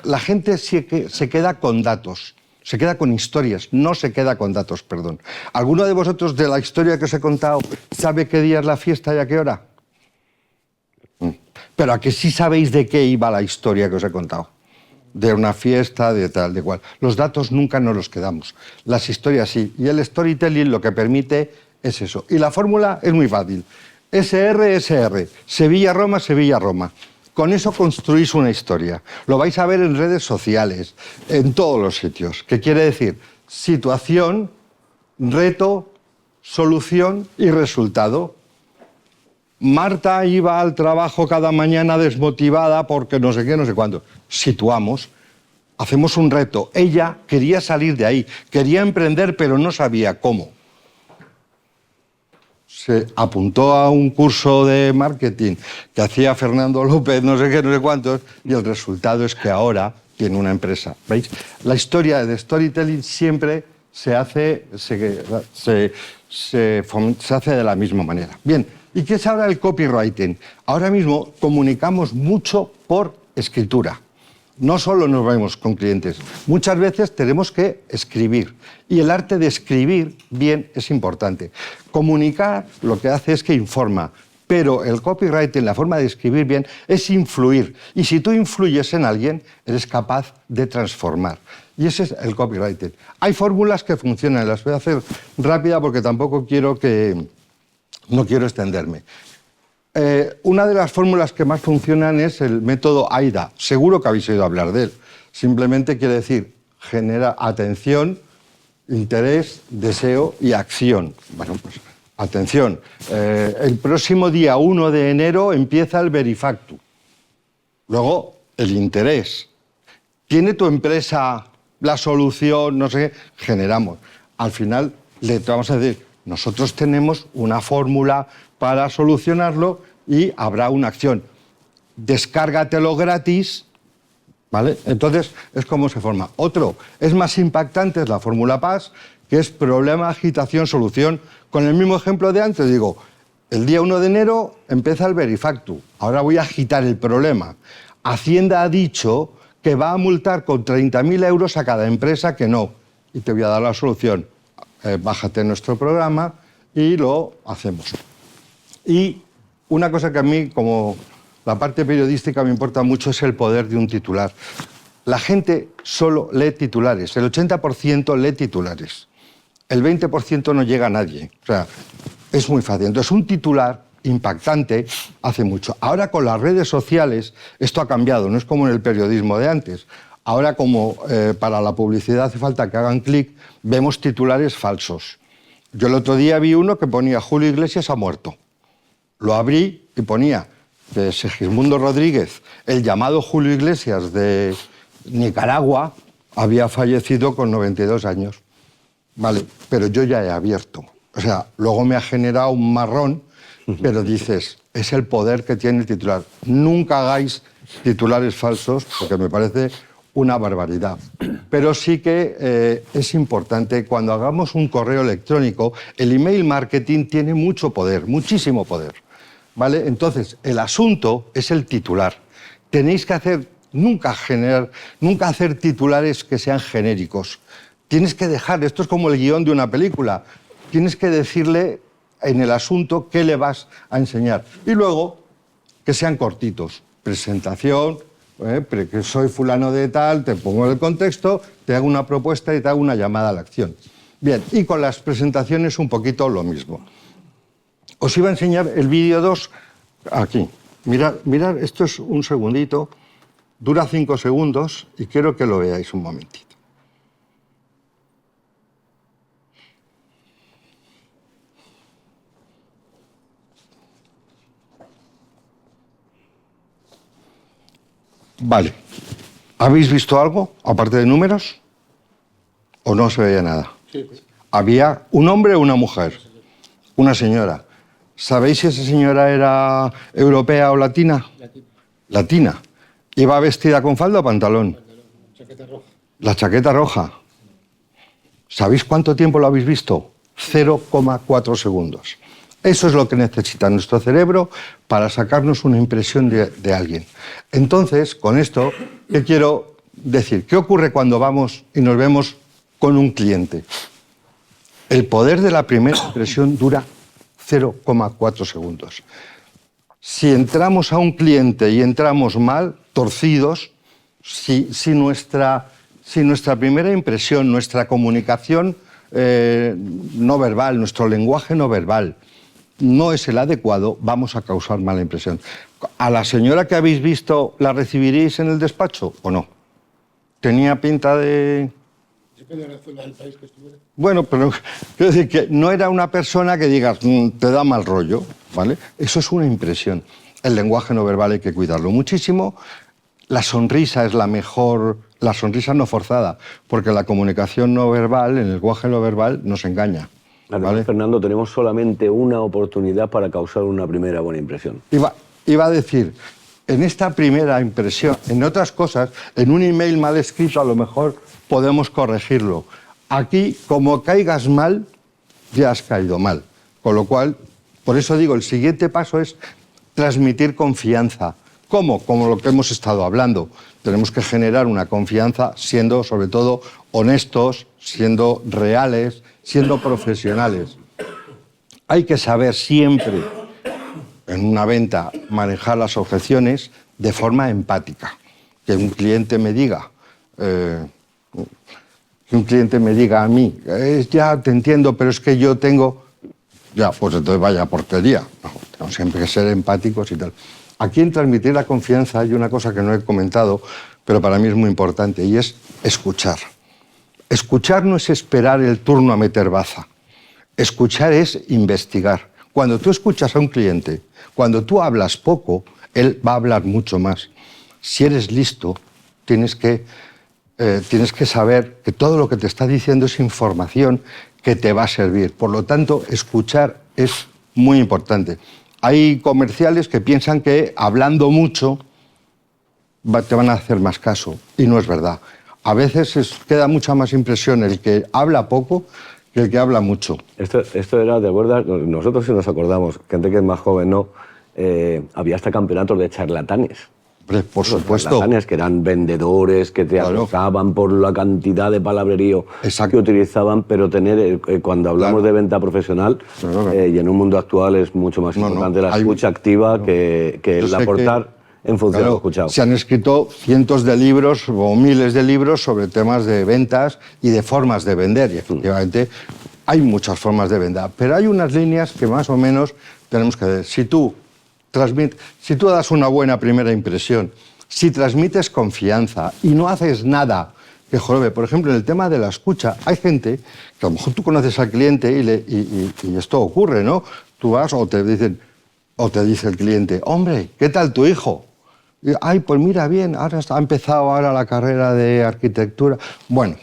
[SPEAKER 4] la gente se queda con datos. Se queda con historias, no se queda con datos, perdón. ¿Alguno de vosotros de la historia que os he contado sabe qué día es la fiesta y a qué hora? Pero a que sí sabéis de qué iba la historia que os he contado. De una fiesta, de tal, de cual. Los datos nunca nos los quedamos. Las historias sí. Y el storytelling lo que permite es eso. Y la fórmula es muy fácil. SR, Sevilla-Roma, Sevilla-Roma. Con eso construís una historia. Lo vais a ver en redes sociales, en todos los sitios. ¿Qué quiere decir? Situación, reto, solución y resultado. Marta iba al trabajo cada mañana desmotivada porque no sé qué, no sé cuándo. Situamos, hacemos un reto. Ella quería salir de ahí, quería emprender, pero no sabía cómo. Se apuntó a un curso de marketing que hacía Fernando López, no sé qué, no sé cuántos, y el resultado es que ahora tiene una empresa. ¿Veis? La historia de storytelling siempre se hace de la misma manera. Bien, ¿y qué es ahora el copywriting? Ahora mismo comunicamos mucho por escritura. No solo nos vemos con clientes, muchas veces tenemos que escribir. Y el arte de escribir bien es importante. Comunicar lo que hace es que informa, pero el copywriting, la forma de escribir bien, es influir. Y si tú influyes en alguien, eres capaz de transformar. Y ese es el copywriting. Hay fórmulas que funcionan, las voy a hacer rápida porque tampoco quiero extenderme. Una de las fórmulas que más funcionan es el método AIDA. Seguro que habéis oído hablar de él. Simplemente quiere decir, genera atención, interés, deseo y acción. Bueno, pues atención. El próximo día 1 de enero empieza el Verifactu. Luego, el interés. ¿Tiene tu empresa la solución? No sé qué. Generamos. Al final, le vamos a decir, nosotros tenemos una fórmula para solucionarlo y habrá una acción. Descárgatelo gratis, ¿vale? Entonces, es como se forma. Otro, es más impactante, es la fórmula PAS, que es problema, agitación, solución. Con el mismo ejemplo de antes, digo, el día 1 de enero empieza el Verifactu. Ahora voy a agitar el problema. Hacienda ha dicho que va a multar con 30.000 euros a cada empresa que no. Y te voy a dar la solución. Bájate nuestro programa y lo hacemos. Y una cosa que a mí, como la parte periodística, me importa mucho es el poder de un titular. La gente solo lee titulares, el 80% lee titulares, el 20% no llega a nadie. O sea, es muy fácil. Entonces, un titular impactante hace mucho. Ahora con las redes sociales esto ha cambiado, no es como en el periodismo de antes. Ahora como para la publicidad hace falta que hagan clic, vemos titulares falsos. Yo el otro día vi uno que ponía Julio Iglesias ha muerto. Lo abrí y ponía que Segismundo Rodríguez, el llamado Julio Iglesias de Nicaragua, había fallecido con 92 años. Vale, pero yo ya he abierto. O sea, luego me ha generado un marrón, pero dices, es el poder que tiene el titular. Nunca hagáis titulares falsos, porque me parece una barbaridad. Pero sí que es importante, cuando hagamos un correo electrónico, el email marketing tiene mucho poder, muchísimo poder. ¿Vale? Entonces, el asunto es el titular. Tenéis que hacer, nunca hacer titulares que sean genéricos. Tienes que dejar, esto es como el guión de una película, tienes que decirle en el asunto qué le vas a enseñar. Y luego, que sean cortitos. Presentación, que soy fulano de tal, te pongo el contexto, te hago una propuesta y te hago una llamada a la acción. Bien, y con las presentaciones un poquito lo mismo. Os iba a enseñar el vídeo 2 aquí. Mirad, esto es un segundito, dura 5 segundos y quiero que lo veáis un momentito. Vale. ¿Habéis visto algo, aparte de números? ¿O no se veía nada? Sí. ¿Había un hombre o una mujer? Una señora. ¿Sabéis si esa señora era europea o latina? Latina. Latina. ¿Iba vestida con falda o pantalón? Pantalón, chaqueta roja. La chaqueta roja. ¿Sabéis cuánto tiempo lo habéis visto? 0,4 segundos. Eso es lo que necesita nuestro cerebro para sacarnos una impresión de alguien. Entonces, con esto, ¿qué quiero decir? ¿Qué ocurre cuando vamos y nos vemos con un cliente? El poder de la primera impresión dura 0,4 segundos. Si entramos a un cliente y entramos mal, torcidos, si nuestra primera impresión, nuestra comunicación no verbal, nuestro lenguaje no verbal, no es el adecuado, vamos a causar mala impresión. ¿A la señora que habéis visto la recibiríais en el despacho o no? ¿Tenía pinta de...? Depende de la zona del país que estuviera. Bueno, pero quiero decir que no era una persona que digas, te da mal rollo, ¿vale? Eso es una impresión. El lenguaje no verbal hay que cuidarlo muchísimo. La sonrisa es la mejor, la sonrisa no forzada, porque la comunicación no verbal, el lenguaje no verbal, nos engaña.
[SPEAKER 2] Además,
[SPEAKER 4] ¿vale?
[SPEAKER 2] Fernando, tenemos solamente una oportunidad para causar una primera buena impresión.
[SPEAKER 4] Iba a decir, en esta primera impresión, en otras cosas, en un email mal escrito a lo mejor podemos corregirlo. Aquí, como caigas mal, ya has caído mal. Con lo cual, por eso digo, el siguiente paso es transmitir confianza. ¿Cómo? Como lo que hemos estado hablando. Tenemos que generar una confianza siendo, sobre todo, honestos, siendo reales, siendo profesionales. Hay que saber siempre, en una venta, manejar las objeciones de forma empática. Que un cliente me diga a mí, ya te entiendo, pero es que yo tengo... Ya, pues entonces vaya porquería. No, tenemos siempre que ser empáticos y tal. Aquí en transmitir la confianza hay una cosa que no he comentado, pero para mí es muy importante, y es escuchar. Escuchar no es esperar el turno a meter baza. Escuchar es investigar. Cuando tú escuchas a un cliente, cuando tú hablas poco, él va a hablar mucho más. Si eres listo, tienes que saber que todo lo que te está diciendo es información que te va a servir. Por lo tanto, escuchar es muy importante. Hay comerciales que piensan que hablando mucho te van a hacer más caso, y no es verdad. A veces queda mucha más impresión el que habla poco que el que habla mucho.
[SPEAKER 2] Esto era, ¿te acuerdas? Nosotros sí nos acordamos, gente que es más joven, ¿no? Había hasta campeonatos de charlatanes.
[SPEAKER 4] Por supuesto.
[SPEAKER 2] Charlatanes que eran vendedores, que te acosaban por la cantidad de palabrerío que utilizaban, pero cuando hablamos de venta profesional, y en un mundo actual es mucho más importante la escucha activa que el aportar en función de lo escuchado.
[SPEAKER 4] Se han escrito cientos de libros o miles de libros sobre temas de ventas y de formas de vender, y efectivamente hay muchas formas de vender, pero hay unas líneas que más o menos tenemos que ver. Si tú das una buena primera impresión, si transmites confianza y no haces nada que jorobe, por ejemplo, en el tema de la escucha, hay gente que a lo mejor tú conoces al cliente y esto ocurre, ¿no? Tú vas o te dice el cliente, hombre, ¿qué tal tu hijo? Y, ay, pues mira, bien, ha empezado ahora la carrera de arquitectura. Bueno,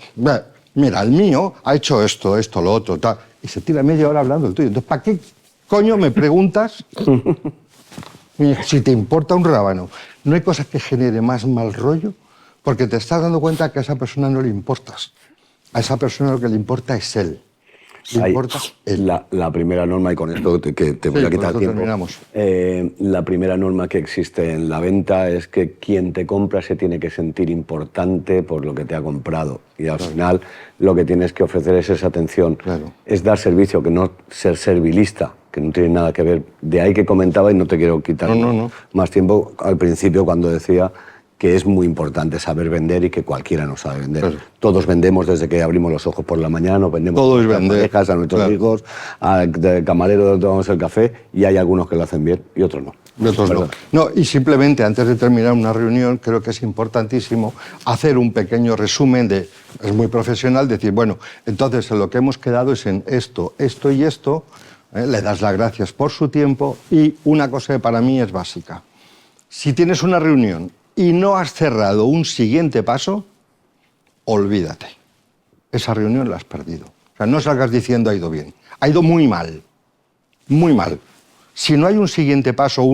[SPEAKER 4] mira, el mío ha hecho esto, lo otro, tal. Y se tira media hora hablando el tuyo. Entonces, ¿para qué coño me preguntas si te importa un rábano? No hay cosa que genere más mal rollo porque te estás dando cuenta que a esa persona no le importas. A esa persona lo que le importa es él. Le importa él.
[SPEAKER 2] La primera norma, y con esto que te voy a quitar tiempo,
[SPEAKER 4] terminamos.
[SPEAKER 2] La primera norma que existe en la venta es que quien te compra se tiene que sentir importante por lo que te ha comprado. Y al final lo que tienes que ofrecer es esa atención, es dar servicio, que no ser servilista, que no tiene nada que ver. De ahí que comentaba, y no te quiero quitar más tiempo, al principio cuando decía que es muy importante saber vender y que cualquiera no sabe vender. Claro. Todos vendemos desde que abrimos los ojos por la mañana, nos vendemos a nuestras parejas, a nuestros hijos, al camarero tomamos el café, y hay algunos que lo hacen bien y otros no.
[SPEAKER 4] Y otros no. No, y simplemente antes de terminar una reunión creo que es importantísimo hacer un pequeño resumen es muy profesional, decir, bueno, entonces en lo que hemos quedado es en esto, esto y esto, le das las gracias por su tiempo, y una cosa que para mí es básica. Si tienes una reunión y no has cerrado un siguiente paso, olvídate. Esa reunión la has perdido. O sea, no salgas diciendo ha ido bien. Ha ido muy mal. Muy mal. Si no hay un siguiente paso,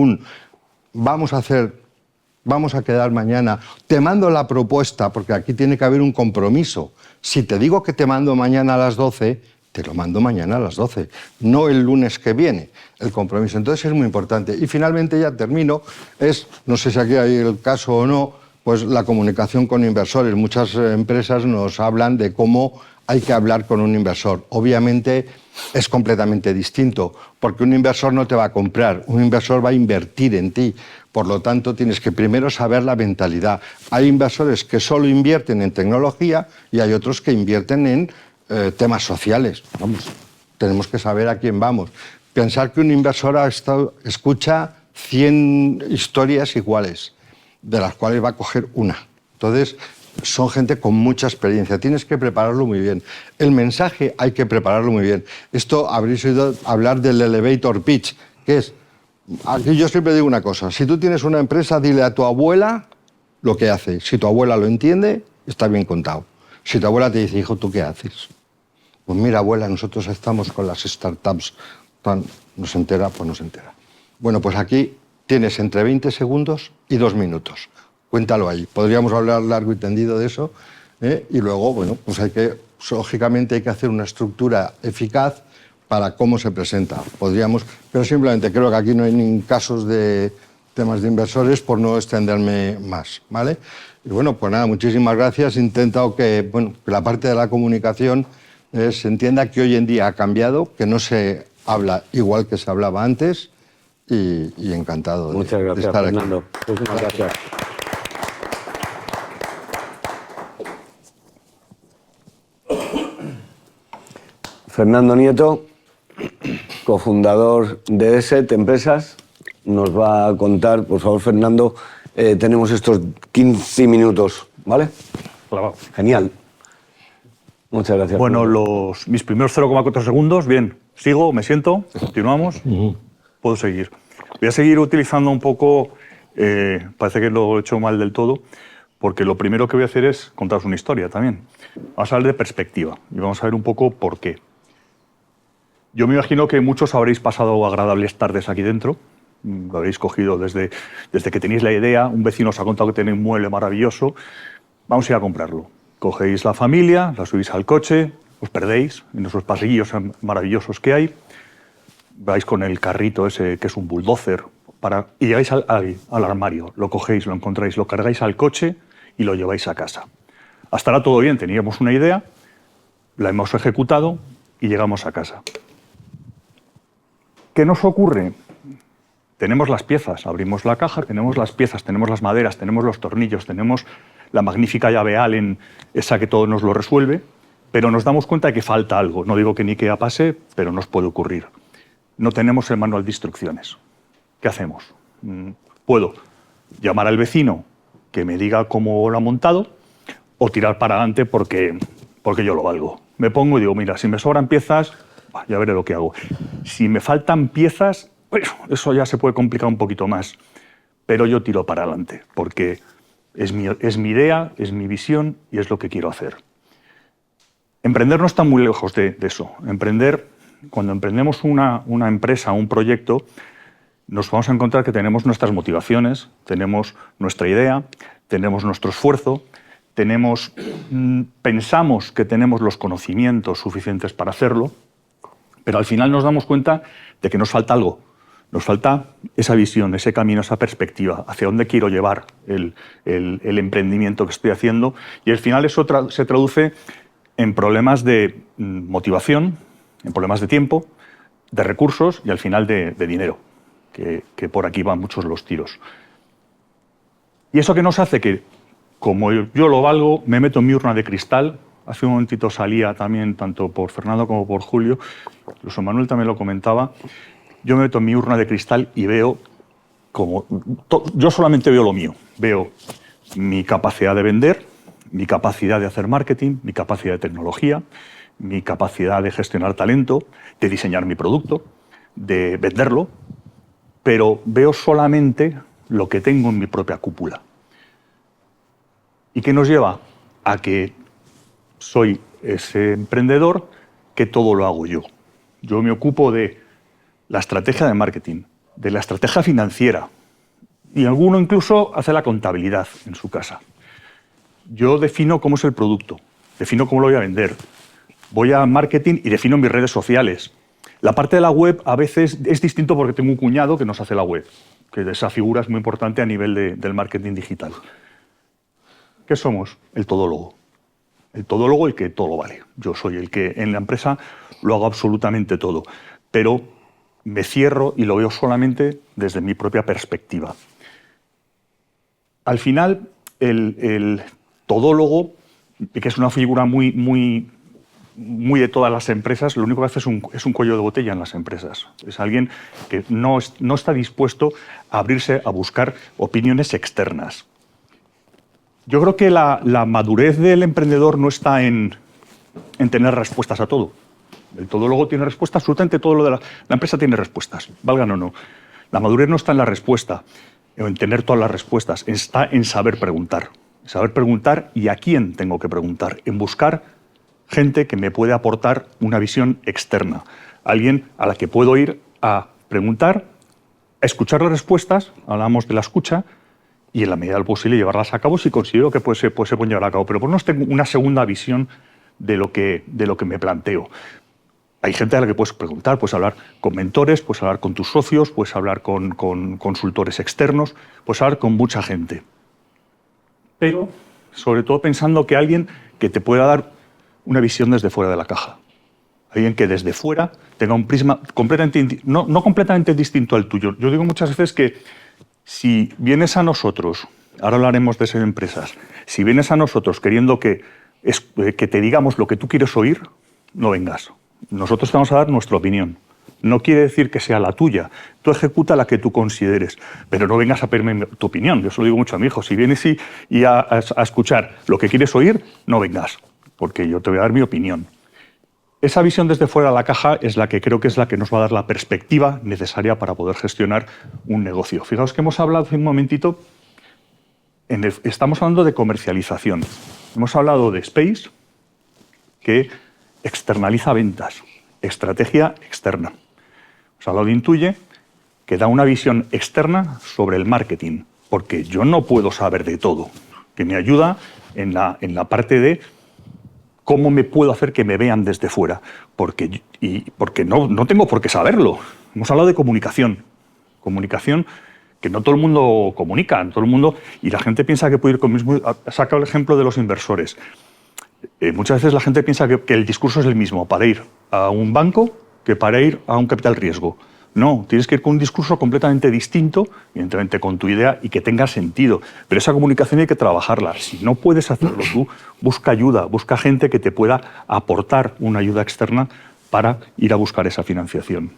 [SPEAKER 4] vamos a quedar mañana, te mando la propuesta, porque aquí tiene que haber un compromiso. Si te digo que te mando mañana a las 12, te lo mando mañana a las 12, no el lunes que viene, el compromiso. Entonces es muy importante. Y finalmente, ya termino, no sé si aquí hay el caso o no, pues la comunicación con inversores. Muchas empresas nos hablan de cómo hay que hablar con un inversor. Obviamente es completamente distinto, porque un inversor no te va a comprar, un inversor va a invertir en ti. Por lo tanto, tienes que primero saber la mentalidad. Hay inversores que solo invierten en tecnología y hay otros que invierten en temas sociales. Vamos, tenemos que saber a quién vamos. Pensar que un inversor escucha 100 historias iguales, de las cuales va a coger una. Entonces, son gente con mucha experiencia. Tienes que prepararlo muy bien. El mensaje hay que prepararlo muy bien. Esto habréis oído hablar del elevator pitch, que es, aquí yo siempre digo una cosa, si tú tienes una empresa, dile a tu abuela lo que hace. Si tu abuela lo entiende, está bien contado. Si tu abuela te dice, hijo, ¿tú qué haces? Pues mira, abuela, nosotros estamos con las startups. ¿No se entera? Pues no se entera. Bueno, pues aquí tienes entre 20 segundos y 2 minutos. Cuéntalo ahí. Podríamos hablar largo y tendido de eso. Y luego, bueno, pues lógicamente hay que hacer una estructura eficaz para cómo se presenta. Pero simplemente creo que aquí no hay ni casos de temas de inversores, por no extenderme más, ¿vale? Y bueno, pues nada, muchísimas gracias. He intentado que la parte de la comunicación se entienda que hoy en día ha cambiado, que no se habla igual que se hablaba antes, y encantado de estar aquí. Muchas gracias, Fernando.
[SPEAKER 2] Muchas gracias. Fernando Nieto, cofundador de ESET Empresas, nos va a contar, por favor, Fernando, tenemos estos 15 minutos, ¿vale?
[SPEAKER 5] Clavado.
[SPEAKER 2] Genial. Muchas gracias.
[SPEAKER 5] Bueno, mis primeros 0,4 segundos, bien, sigo, me siento, continuamos, puedo seguir. Voy a seguir utilizando un poco, parece que lo he hecho mal del todo, porque lo primero que voy a hacer es contaros una historia también. Vamos a hablar de perspectiva y vamos a ver un poco por qué. Yo me imagino que muchos habréis pasado agradables tardes aquí dentro, lo habréis cogido desde que tenéis la idea, un vecino os ha contado que tiene un mueble maravilloso, vamos a ir a comprarlo. Cogéis la familia, la subís al coche, os perdéis en esos pasillos maravillosos que hay, vais con el carrito ese que es un bulldozer y llegáis al armario, lo cogéis, lo encontráis, lo cargáis al coche y lo lleváis a casa. Hasta ahora todo bien, teníamos una idea, la hemos ejecutado y llegamos a casa. ¿Qué nos ocurre? Tenemos las piezas, abrimos la caja, tenemos las piezas, tenemos las maderas, tenemos los tornillos, tenemos la magnífica llave Allen, esa que todo nos lo resuelve, pero nos damos cuenta de que falta algo. No digo que ni que pase, pero nos puede ocurrir. no tenemos el manual de instrucciones. ¿Qué hacemos? Puedo llamar al vecino que me diga cómo lo ha montado o tirar para adelante porque yo lo valgo. Me pongo y digo, mira, si me sobran piezas, ya veré lo que hago. Si me faltan piezas, bueno, eso ya se puede complicar un poquito más. Pero yo tiro para adelante porque es mi idea, es mi visión y es lo que quiero hacer. Emprender no está muy lejos de eso. Cuando emprendemos una empresa, un proyecto, nos vamos a encontrar que tenemos nuestras motivaciones, tenemos nuestra idea, tenemos nuestro esfuerzo, pensamos que tenemos los conocimientos suficientes para hacerlo, pero al final nos damos cuenta de que nos falta algo. Nos falta esa visión, ese camino, esa perspectiva, hacia dónde quiero llevar el emprendimiento que estoy haciendo, y al final eso se traduce en problemas de motivación, en problemas de tiempo, de recursos y al final de dinero, que por aquí van muchos los tiros. ¿Y eso qué nos hace? Que, como yo lo valgo, me meto en mi urna de cristal. Hace un momentito salía también, tanto por Fernando como por Julio, incluso Manuel también lo comentaba, yo me meto en mi urna de cristal y veo yo solamente veo lo mío. Veo mi capacidad de vender, mi capacidad de hacer marketing, mi capacidad de tecnología, mi capacidad de gestionar talento, de diseñar mi producto, de venderlo, pero veo solamente lo que tengo en mi propia cúpula. ¿Y qué nos lleva? A que soy ese emprendedor que todo lo hago yo. Yo me ocupo de la estrategia de marketing, de la estrategia financiera, y alguno incluso hace la contabilidad en su casa. Yo defino cómo es el producto, defino cómo lo voy a vender, voy a marketing y defino mis redes sociales. La parte de la web a veces es distinto porque tengo un cuñado que nos hace la web, que esa figura es muy importante a nivel del marketing digital. ¿Qué somos? El todólogo. El todólogo, el que todo vale. Yo soy el que en la empresa lo hago absolutamente todo, pero me cierro y lo veo solamente desde mi propia perspectiva. Al final, el todólogo, que es una figura muy de todas las empresas, lo único que hace es un cuello de botella en las empresas. Es alguien que no está dispuesto a abrirse a buscar opiniones externas. Yo creo que la madurez del emprendedor no está en tener respuestas a todo. El todólogo tiene respuestas, absolutamente todo lo de la empresa tiene respuestas, valgan o no. La madurez no está en la respuesta, o en tener todas las respuestas, está en saber preguntar. Saber preguntar y a quién tengo que preguntar, en buscar gente que me puede aportar una visión externa. Alguien a la que puedo ir a preguntar, a escuchar las respuestas, hablamos de la escucha, y en la medida del posible llevarlas a cabo si considero que se pueden llevar a cabo. Pero por lo menos tengo una segunda visión de lo que me planteo. Hay gente a la que puedes preguntar, puedes hablar con mentores, puedes hablar con tus socios, puedes hablar con consultores externos, puedes hablar con mucha gente. Pero, sobre todo pensando que alguien que te pueda dar una visión desde fuera de la caja. Alguien que desde fuera tenga un prisma completamente, no completamente distinto al tuyo. Yo digo muchas veces que si vienes a nosotros, ahora hablaremos de ser empresas, si vienes a nosotros queriendo que te digamos lo que tú quieres oír, no vengas. Nosotros te vamos a dar nuestra opinión. No quiere decir que sea la tuya. Tú ejecuta la que tú consideres, pero no vengas a pedirme tu opinión. Yo se lo digo mucho a mi hijo. Si vienes y a escuchar lo que quieres oír, no vengas, porque yo te voy a dar mi opinión. Esa visión desde fuera de la caja es la que creo que es la que nos va a dar la perspectiva necesaria para poder gestionar un negocio. Fijaos que hemos hablado hace un momentito, estamos hablando de comercialización. Hemos hablado de Space, que externaliza ventas, estrategia externa. Hemos hablado de Intuye, que da una visión externa sobre el marketing, porque yo no puedo saber de todo, que me ayuda en la parte de cómo me puedo hacer que me vean desde fuera, porque no tengo por qué saberlo. Hemos hablado de comunicación que no todo el mundo comunica, todo el mundo, y la gente piensa que puede ir con el mismo. Ha sacado el ejemplo de los inversores. Muchas veces la gente piensa que el discurso es el mismo para ir a un banco que para ir a un capital riesgo. No, tienes que ir con un discurso completamente distinto, evidentemente con tu idea y que tenga sentido. Pero esa comunicación hay que trabajarla. Si no puedes hacerlo tú, busca ayuda, busca gente que te pueda aportar una ayuda externa para ir a buscar esa financiación.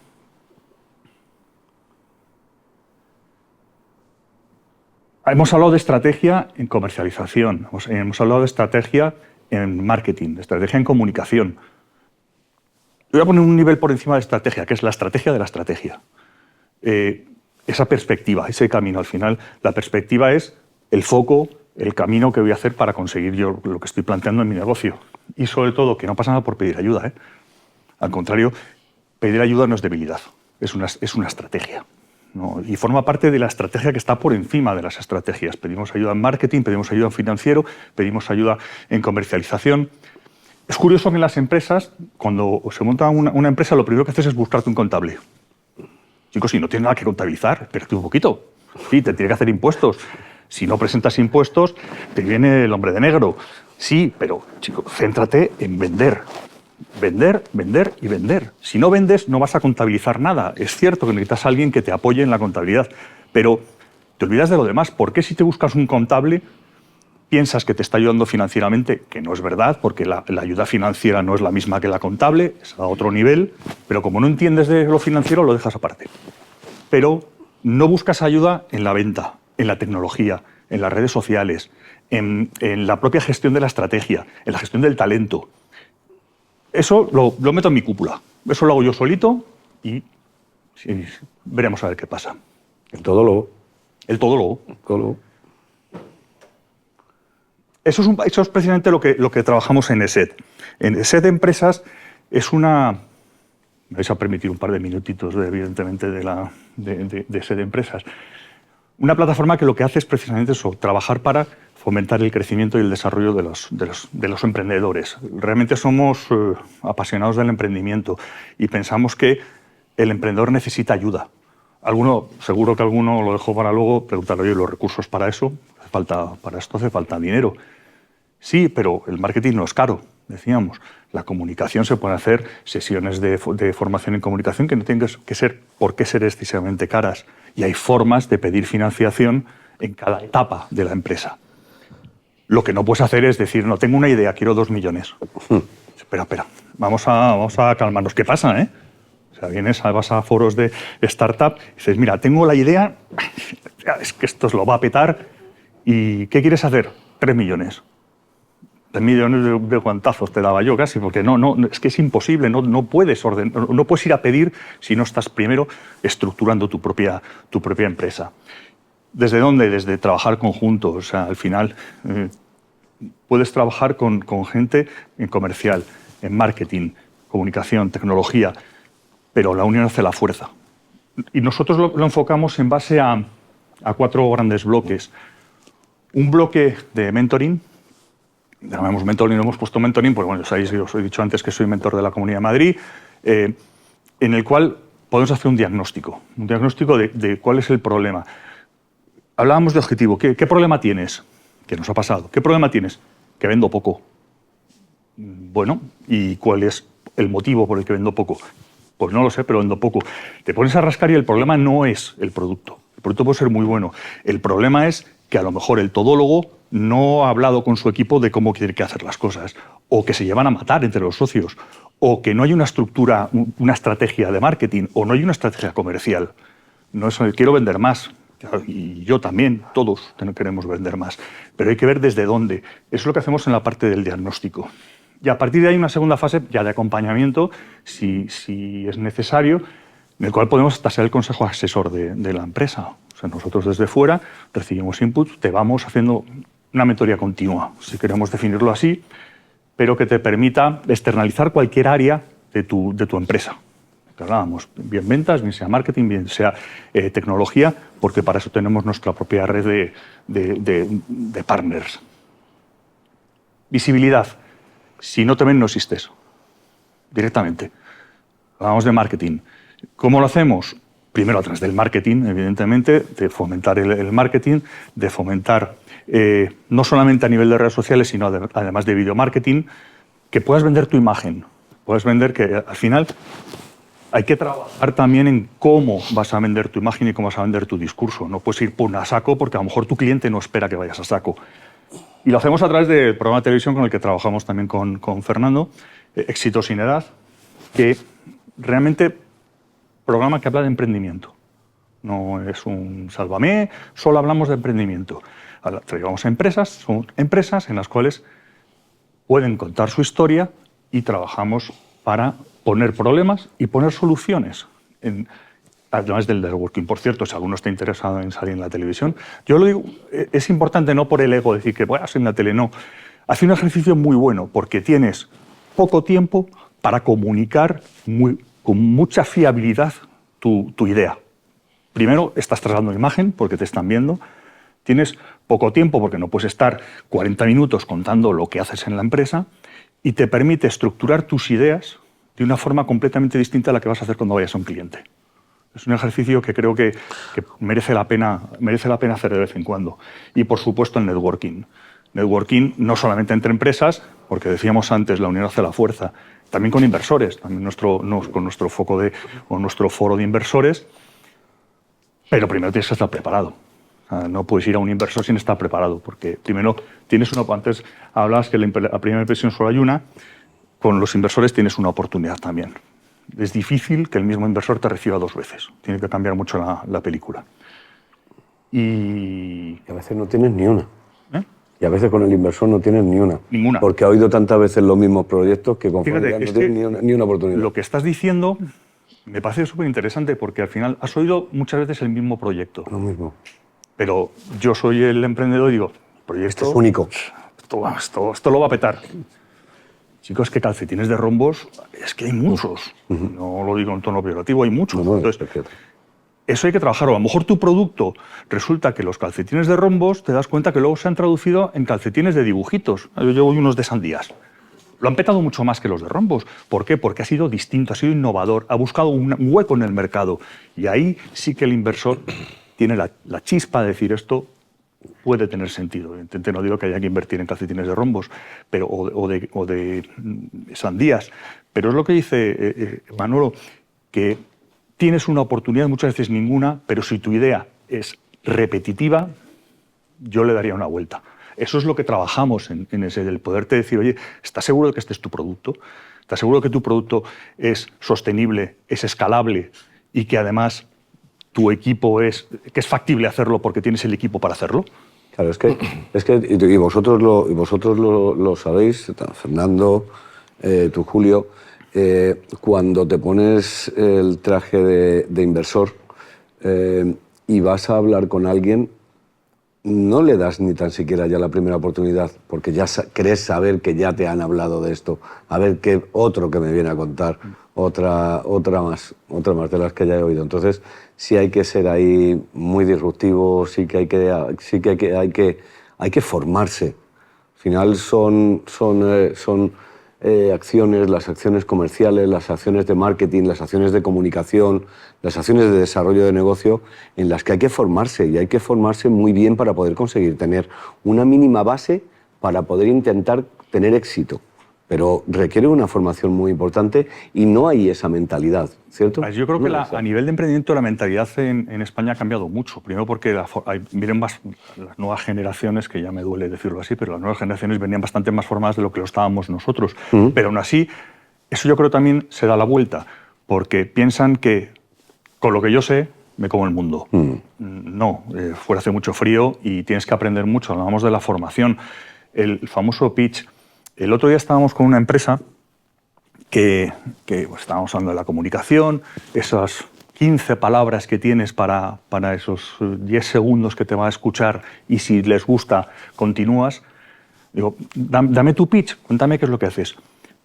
[SPEAKER 5] Hemos hablado de estrategia en comercialización, hemos hablado de estrategia en marketing, de estrategia en comunicación. Voy a poner un nivel por encima de estrategia, que es la estrategia de la estrategia. Esa perspectiva, ese camino, al final, la perspectiva es el foco, el camino que voy a hacer para conseguir yo lo que estoy planteando en mi negocio. Y sobre todo, que no pasa nada por pedir ayuda, ¿eh? Al contrario, pedir ayuda no es debilidad, es una estrategia, ¿no? Y forma parte de la estrategia que está por encima de las estrategias. Pedimos ayuda en marketing, pedimos ayuda en financiero, pedimos ayuda en comercialización. Es curioso que en las empresas, cuando se monta una empresa, lo primero que haces es buscarte un contable. Chicos, si no tienes nada que contabilizar, espérate un poquito. Sí, te tiene que hacer impuestos. Si no presentas impuestos, te viene el hombre de negro. Sí, pero, chico, céntrate en vender. Vender, vender y vender. Si no vendes, no vas a contabilizar nada. Es cierto que necesitas a alguien que te apoye en la contabilidad, pero te olvidas de lo demás. ¿Por qué si te buscas un contable piensas que te está ayudando financieramente? Que no es verdad, porque la ayuda financiera no es la misma que la contable, es a otro nivel, pero como no entiendes de lo financiero, lo dejas aparte. Pero no buscas ayuda en la venta, en la tecnología, en las redes sociales, en la propia gestión de la estrategia, en la gestión del talento. Eso lo meto en mi cúpula. Eso lo hago yo solito y sí, veremos a ver qué pasa.
[SPEAKER 2] El todólogo.
[SPEAKER 5] El todólogo.
[SPEAKER 2] Todólogo.
[SPEAKER 5] Eso es precisamente lo que trabajamos en ESET. En ESET Empresas es una... Me vais a permitir un par de minutitos, evidentemente, de ESET Empresas. Una plataforma que lo que hace es precisamente eso, trabajar para fomentar el crecimiento y el desarrollo de los emprendedores. Realmente somos apasionados del emprendimiento y pensamos que el emprendedor necesita ayuda. Seguro que alguno lo dejó para luego, preguntarle, oye, los recursos para eso, para esto hace falta dinero. Sí, pero el marketing no es caro, decíamos. La comunicación se pueden hacer sesiones de formación en comunicación que no tienen que ser por qué ser excesivamente caras. Y hay formas de pedir financiación en cada etapa de la empresa. Lo que no puedes hacer es decir, no, tengo una idea, quiero 2 millones. Espera, vamos a calmarnos. ¿Qué pasa, eh? O sea, vas a foros de startup y dices, mira, tengo la idea, es que esto lo va a petar, ¿y qué quieres hacer? 3 millones. 3 millones de guantazos te daba yo casi, porque es que es imposible, no puedes ir a pedir si no estás primero estructurando tu propia empresa. ¿Desde dónde? Desde trabajar conjuntos. O sea, al final puedes trabajar con gente en comercial, en marketing, comunicación, tecnología, pero la unión hace la fuerza. Y nosotros lo enfocamos en base a 4 grandes bloques. Un bloque de mentoring. Llamamos mentoring, hemos puesto mentoring, porque bueno, sabéis, os he dicho antes que soy mentor de la Comunidad de Madrid, en el cual podemos hacer un diagnóstico de cuál es el problema. Hablábamos de objetivo. ¿Qué problema tienes? ¿Qué nos ha pasado? ¿Qué problema tienes? Que vendo poco. Bueno, ¿y cuál es el motivo por el que vendo poco? Pues no lo sé, pero vendo poco. Te pones a rascar y el problema no es el producto. El producto puede ser muy bueno. El problema es que a lo mejor el todólogo no ha hablado con su equipo de cómo quiere que hacer las cosas, o que se llevan a matar entre los socios, o que no hay una estructura, una estrategia de marketing, o no hay una estrategia comercial. No es quiero vender más. Y yo también, todos queremos vender más. Pero hay que ver desde dónde. Eso es lo que hacemos en la parte del diagnóstico. Y a partir de ahí una segunda fase ya de acompañamiento, si es necesario, en el cual podemos hasta ser el consejo asesor de la empresa. O sea, nosotros desde fuera recibimos input, te vamos haciendo una mentoría continua, si queremos definirlo así, pero que te permita externalizar cualquier área de tu empresa. Que hablábamos, bien ventas, bien sea marketing, bien sea tecnología, porque para eso tenemos nuestra propia red de partners. Visibilidad. Si no te ven, no existes. Directamente. Hablamos de marketing. ¿Cómo lo hacemos? Primero a través del marketing, evidentemente, de fomentar el marketing, de fomentar no solamente a nivel de redes sociales, sino además de video marketing, que puedas vender tu imagen. Puedes vender que al final hay que trabajar también en cómo vas a vender tu imagen y cómo vas a vender tu discurso. No puedes ir a saco porque a lo mejor tu cliente no espera que vayas a saco. Y lo hacemos a través del programa de televisión con el que trabajamos también con Fernando, Éxito sin edad, que realmente programa que habla de emprendimiento. no es un sálvame, solo hablamos de emprendimiento. Traigamos a empresas, son empresas en las cuales pueden contar su historia y trabajamos para poner problemas y poner soluciones. Además del networking, por cierto, si alguno está interesado en salir en la televisión, yo lo digo, es importante no por el ego decir que voy a salir en la tele, no. Hace un ejercicio muy bueno porque tienes poco tiempo para comunicar con mucha fiabilidad tu idea. Primero, estás trasladando imagen porque te están viendo. Tienes poco tiempo porque no puedes estar 40 minutos contando lo que haces en la empresa y te permite estructurar tus ideas de una forma completamente distinta a la que vas a hacer cuando vayas a un cliente. Es un ejercicio que creo que merece la pena hacer de vez en cuando. Y, por supuesto, el networking. Networking no solamente entre empresas, porque decíamos antes, la unión hace la fuerza, también con inversores, también con nuestro foro de inversores, pero primero tienes que estar preparado. No puedes ir a un inversor sin estar preparado, porque primero tienes una... Antes hablabas que la primera impresión solo hay una, con los inversores tienes una oportunidad también. Es difícil que el mismo inversor te reciba 2 veces. Tiene que cambiar mucho la película. Y
[SPEAKER 2] a veces no tienes ni una.
[SPEAKER 5] ¿Eh?
[SPEAKER 2] Y a veces con el inversor no tienes ni una.
[SPEAKER 5] Ninguna.
[SPEAKER 2] Porque ha oído tantas veces los mismos proyectos que con
[SPEAKER 5] Fíjate,
[SPEAKER 2] no tienes ni una oportunidad.
[SPEAKER 5] Lo que estás diciendo me parece súper interesante porque al final has oído muchas veces el mismo proyecto.
[SPEAKER 2] Lo mismo.
[SPEAKER 5] Pero yo soy el emprendedor y digo, proyecto...
[SPEAKER 2] Este es único.
[SPEAKER 5] Esto lo va a petar. Chicos, que calcetines de rombos, es que hay muchos. No lo digo en tono peyorativo, hay muchos.
[SPEAKER 2] No,
[SPEAKER 5] Entonces, eso hay que trabajarlo. A lo mejor tu producto resulta que los calcetines de rombos te das cuenta que luego se han traducido en calcetines de dibujitos. Yo llevo unos de sandías. Lo han petado mucho más que los de rombos. ¿Por qué? Porque ha sido distinto, ha sido innovador, ha buscado un hueco en el mercado. Y ahí sí que el inversor tiene la chispa de decir esto puede tener sentido. Evidentemente no digo que haya que invertir en calcetines de rombos o de sandías, pero es lo que dice Manolo, que tienes una oportunidad, muchas veces ninguna, pero si tu idea es repetitiva, yo le daría una vuelta. Eso es lo que trabajamos en ese, del poderte decir, oye, ¿estás seguro de que este es tu producto? ¿Estás seguro de que tu producto es sostenible, es escalable y que además tu equipo que es factible hacerlo porque tienes el equipo para hacerlo?
[SPEAKER 2] Claro, es que y vosotros lo sabéis, Fernando, tú, Julio, cuando te pones el traje de inversor y vas a hablar con alguien, no le das ni tan siquiera ya la primera oportunidad, porque ya crees saber que ya te han hablado de esto, a ver qué otro que me viene a contar, otra más de las que ya he oído. Entonces, sí hay que ser ahí muy disruptivo, sí que hay que formarse. Al final son acciones, las acciones comerciales, las acciones de marketing, las acciones de comunicación, las acciones de desarrollo de negocio, en las que hay que formarse, y hay que formarse muy bien para poder conseguir tener una mínima base para poder intentar tener éxito. Pero requiere una formación muy importante y no hay esa mentalidad, ¿cierto?
[SPEAKER 5] Yo creo que a nivel de emprendimiento la mentalidad en España ha cambiado mucho. Primero porque miren más las nuevas generaciones, que ya me duele decirlo así, pero las nuevas generaciones venían bastante más formadas de lo que lo estábamos nosotros. Pero aún así, eso yo creo también se da la vuelta, porque piensan que con lo que yo sé me como el mundo. No, fuera hace mucho frío y tienes que aprender mucho. Hablábamos de la formación, el famoso pitch. El otro día estábamos con una empresa que estábamos hablando de la comunicación, esas 15 palabras que tienes para esos 10 segundos que te va a escuchar y si les gusta, continúas. Digo, dame tu pitch, cuéntame qué es lo que haces.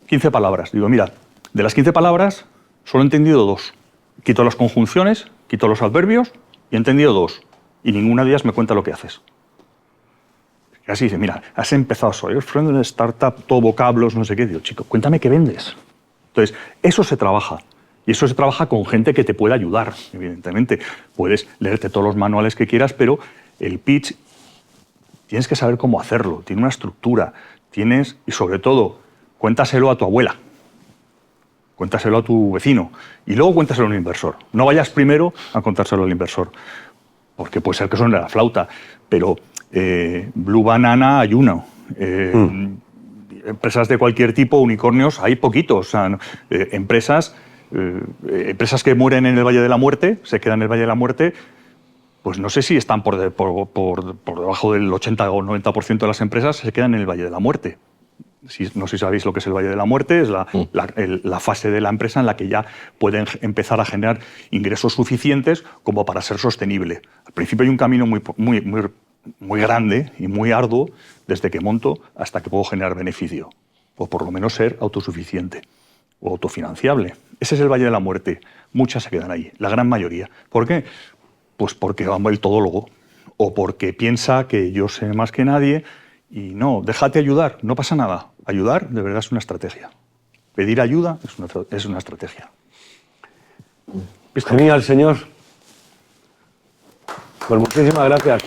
[SPEAKER 5] 15 palabras. Digo, mira, de las 15 palabras solo he entendido 2. Quito las conjunciones, quito los adverbios y he entendido 2. Y ninguna de ellas me cuenta lo que haces. Así dice, mira, has empezado, soy friend de startup, todo vocablos, no sé qué. Digo, chico, cuéntame qué vendes. Entonces, eso se trabaja. Y eso se trabaja con gente que te puede ayudar, evidentemente. Puedes leerte todos los manuales que quieras, pero el pitch tienes que saber cómo hacerlo. Tiene una estructura. Y sobre todo, cuéntaselo a tu abuela. Cuéntaselo a tu vecino. Y luego cuéntaselo a un inversor. No vayas primero a contárselo al inversor. Porque puede ser que suene la flauta, pero Blue Banana hay uno. Empresas de cualquier tipo, unicornios, hay poquitos. O sea, empresas empresas que mueren en el Valle de la Muerte, se quedan en el Valle de la Muerte, pues no sé si están por debajo del 80 o 90% de las empresas se quedan en el Valle de la Muerte. No sé si sabéis lo que es el Valle de la Muerte, es la fase de la empresa en la que ya pueden empezar a generar ingresos suficientes como para ser sostenible. Al principio hay un camino muy grande y muy arduo desde que monto hasta que puedo generar beneficio, o por lo menos ser autosuficiente o autofinanciable. Ese es el Valle de la Muerte. Muchas se quedan ahí, la gran mayoría. ¿Por qué? Pues porque va el todólogo, o porque piensa que yo sé más que nadie. Y no, déjate ayudar, no pasa nada. Ayudar de verdad es una estrategia. Pedir ayuda es una estrategia.
[SPEAKER 2] Genial, señor. Pues muchísimas gracias.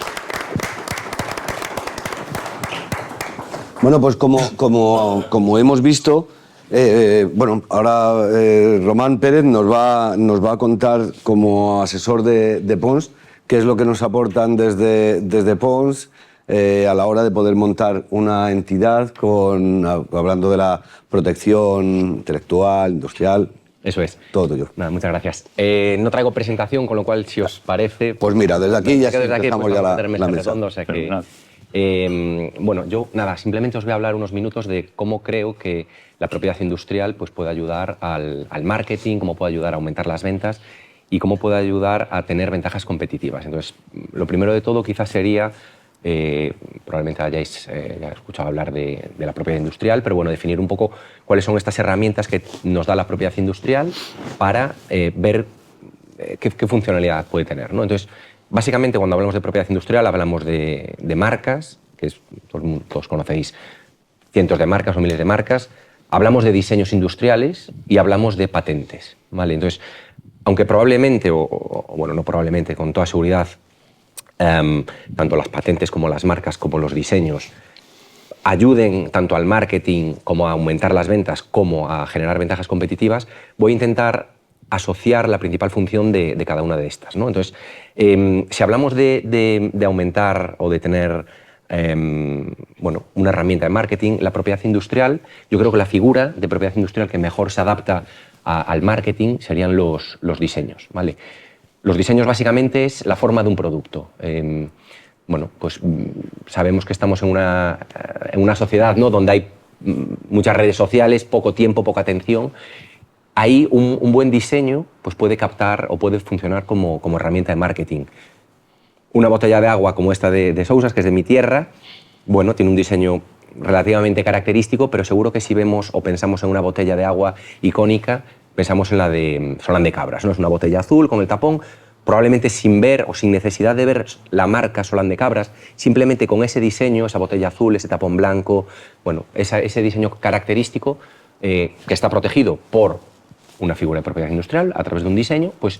[SPEAKER 2] Bueno, pues como hemos visto, ahora Román Pérez nos va a contar como asesor de Pons qué es lo que nos aportan desde Pons a la hora de poder montar una entidad hablando de la protección intelectual, industrial.
[SPEAKER 6] Eso es.
[SPEAKER 2] Todo yo.
[SPEAKER 6] Nada, muchas gracias. No traigo presentación, con lo cual, si os parece...
[SPEAKER 2] Pues mira, desde aquí ya empezamos
[SPEAKER 6] pues,
[SPEAKER 2] ya
[SPEAKER 6] la
[SPEAKER 2] la mesa.
[SPEAKER 6] redondo, o sea que, bueno, yo nada, simplemente os voy a hablar unos minutos de cómo creo que la propiedad industrial pues, puede ayudar al marketing, cómo puede ayudar a aumentar las ventas y cómo puede ayudar a tener ventajas competitivas. Entonces, lo primero de todo quizás sería... probablemente hayáis ya escuchado hablar de la propiedad industrial, pero bueno, definir un poco cuáles son estas herramientas que nos da la propiedad industrial para ver qué funcionalidad puede tener, ¿no? Entonces, básicamente, cuando hablamos de propiedad industrial, hablamos de marcas, que todos conocéis cientos de marcas o miles de marcas, hablamos de diseños industriales y hablamos de patentes, ¿vale? Entonces, aunque probablemente, bueno, no probablemente, con toda seguridad, tanto las patentes como las marcas como los diseños ayuden tanto al marketing como a aumentar las ventas como a generar ventajas competitivas, voy a intentar asociar la principal función de cada una de estas, ¿no? Entonces, si hablamos de aumentar o de tener bueno, una herramienta de marketing, la propiedad industrial, yo creo que la figura de propiedad industrial que mejor se adapta al marketing serían los diseños, ¿vale? Los diseños básicamente es la forma de un producto. Bueno, pues sabemos que estamos en una sociedad, ¿no?, donde hay muchas redes sociales, poco tiempo, poca atención. Ahí un buen diseño pues puede captar o puede funcionar como herramienta de marketing. Una botella de agua como esta de Sousas, que es de mi tierra, bueno, tiene un diseño relativamente característico, pero seguro que si vemos o pensamos en una botella de agua icónica, pensamos en la de Solán de Cabras, ¿no? Es una botella azul con el tapón, probablemente sin ver o sin necesidad de ver la marca Solán de Cabras, simplemente con ese diseño, esa botella azul, ese tapón blanco, bueno, ese diseño característico que está protegido por una figura de propiedad industrial a través de un diseño, pues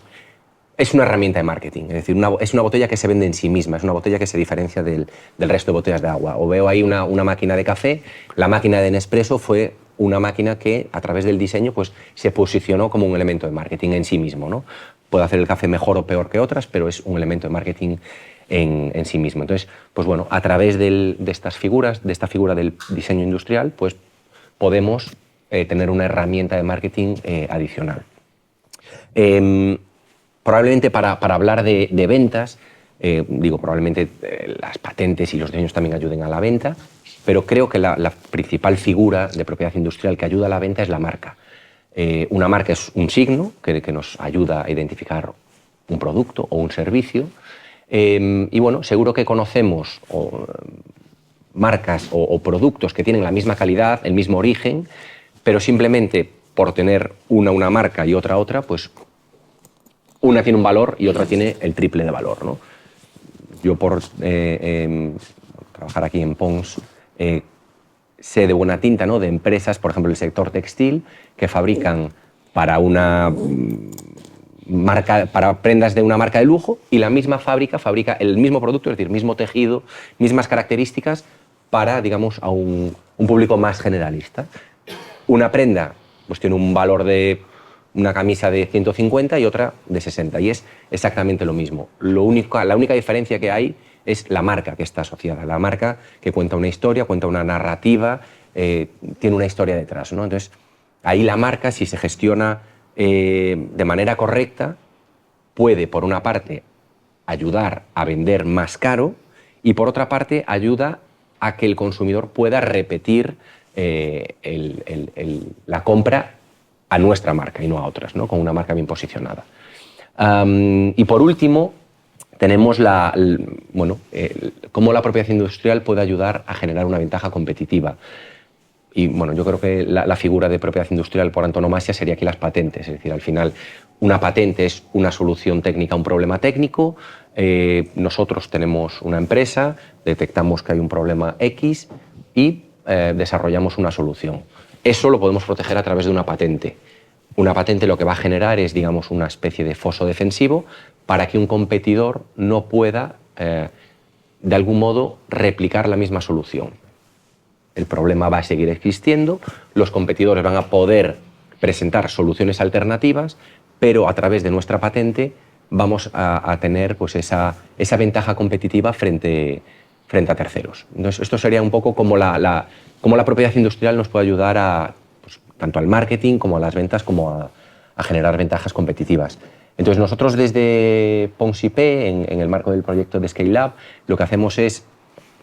[SPEAKER 6] es una herramienta de marketing. Es decir, es una botella que se vende en sí misma, es una botella que se diferencia del resto de botellas de agua. O veo ahí una máquina de café, la máquina de Nespresso fue una máquina que a través del diseño pues, se posicionó como un elemento de marketing en sí mismo, ¿no? Puede hacer el café mejor o peor que otras, pero es un elemento de marketing en sí mismo. Entonces, pues bueno, a través de estas figuras, de esta figura del diseño industrial, pues podemos tener una herramienta de marketing adicional. Probablemente para hablar de ventas, probablemente las patentes y los diseños también ayuden a la venta, pero creo que la principal figura de propiedad industrial que ayuda a la venta es la marca. Una marca es un signo que nos ayuda a identificar un producto o un servicio. Y bueno, seguro que conocemos marcas o productos que tienen la misma calidad, el mismo origen, pero simplemente por tener una marca y otra, pues una tiene un valor y otra tiene el triple de valor, ¿no? Yo por trabajar aquí en Pons sé de buena tinta, ¿no?, de empresas, por ejemplo, el sector textil, que fabrican para una marca, para prendas de una marca de lujo, y la misma fábrica fabrica el mismo producto, es decir, mismo tejido, mismas características para, digamos, a un público más generalista. Una prenda pues tiene un valor de una camisa de 150 y otra de 60, y es exactamente lo mismo. La única diferencia que hay es la marca que está asociada, la marca que cuenta una historia, cuenta una narrativa, tiene una historia detrás, ¿no? Entonces, ahí la marca, si se gestiona de manera correcta, puede, por una parte, ayudar a vender más caro y, por otra parte, ayuda a que el consumidor pueda repetir la compra a nuestra marca y no a otras, ¿no? Con una marca bien posicionada. Y por último, tenemos cómo la propiedad industrial puede ayudar a generar una ventaja competitiva. Y bueno, yo creo que la figura de propiedad industrial por antonomasia sería aquí las patentes. Es decir, al final, una patente es una solución técnica a un problema técnico. Nosotros tenemos una empresa, detectamos que hay un problema X y desarrollamos una solución. Eso lo podemos proteger a través de una patente. Una patente lo que va a generar es, digamos, una especie de foso defensivo para que un competidor no pueda, de algún modo, replicar la misma solución. El problema va a seguir existiendo, los competidores van a poder presentar soluciones alternativas, pero a través de nuestra patente vamos a tener pues, esa ventaja competitiva frente a terceros. Entonces, esto sería un poco como cómo la propiedad industrial nos puede ayudar pues, tanto al marketing como a las ventas, como a generar ventajas competitivas. Entonces, nosotros desde Pons IP, en el marco del proyecto de Scale Up, lo que hacemos es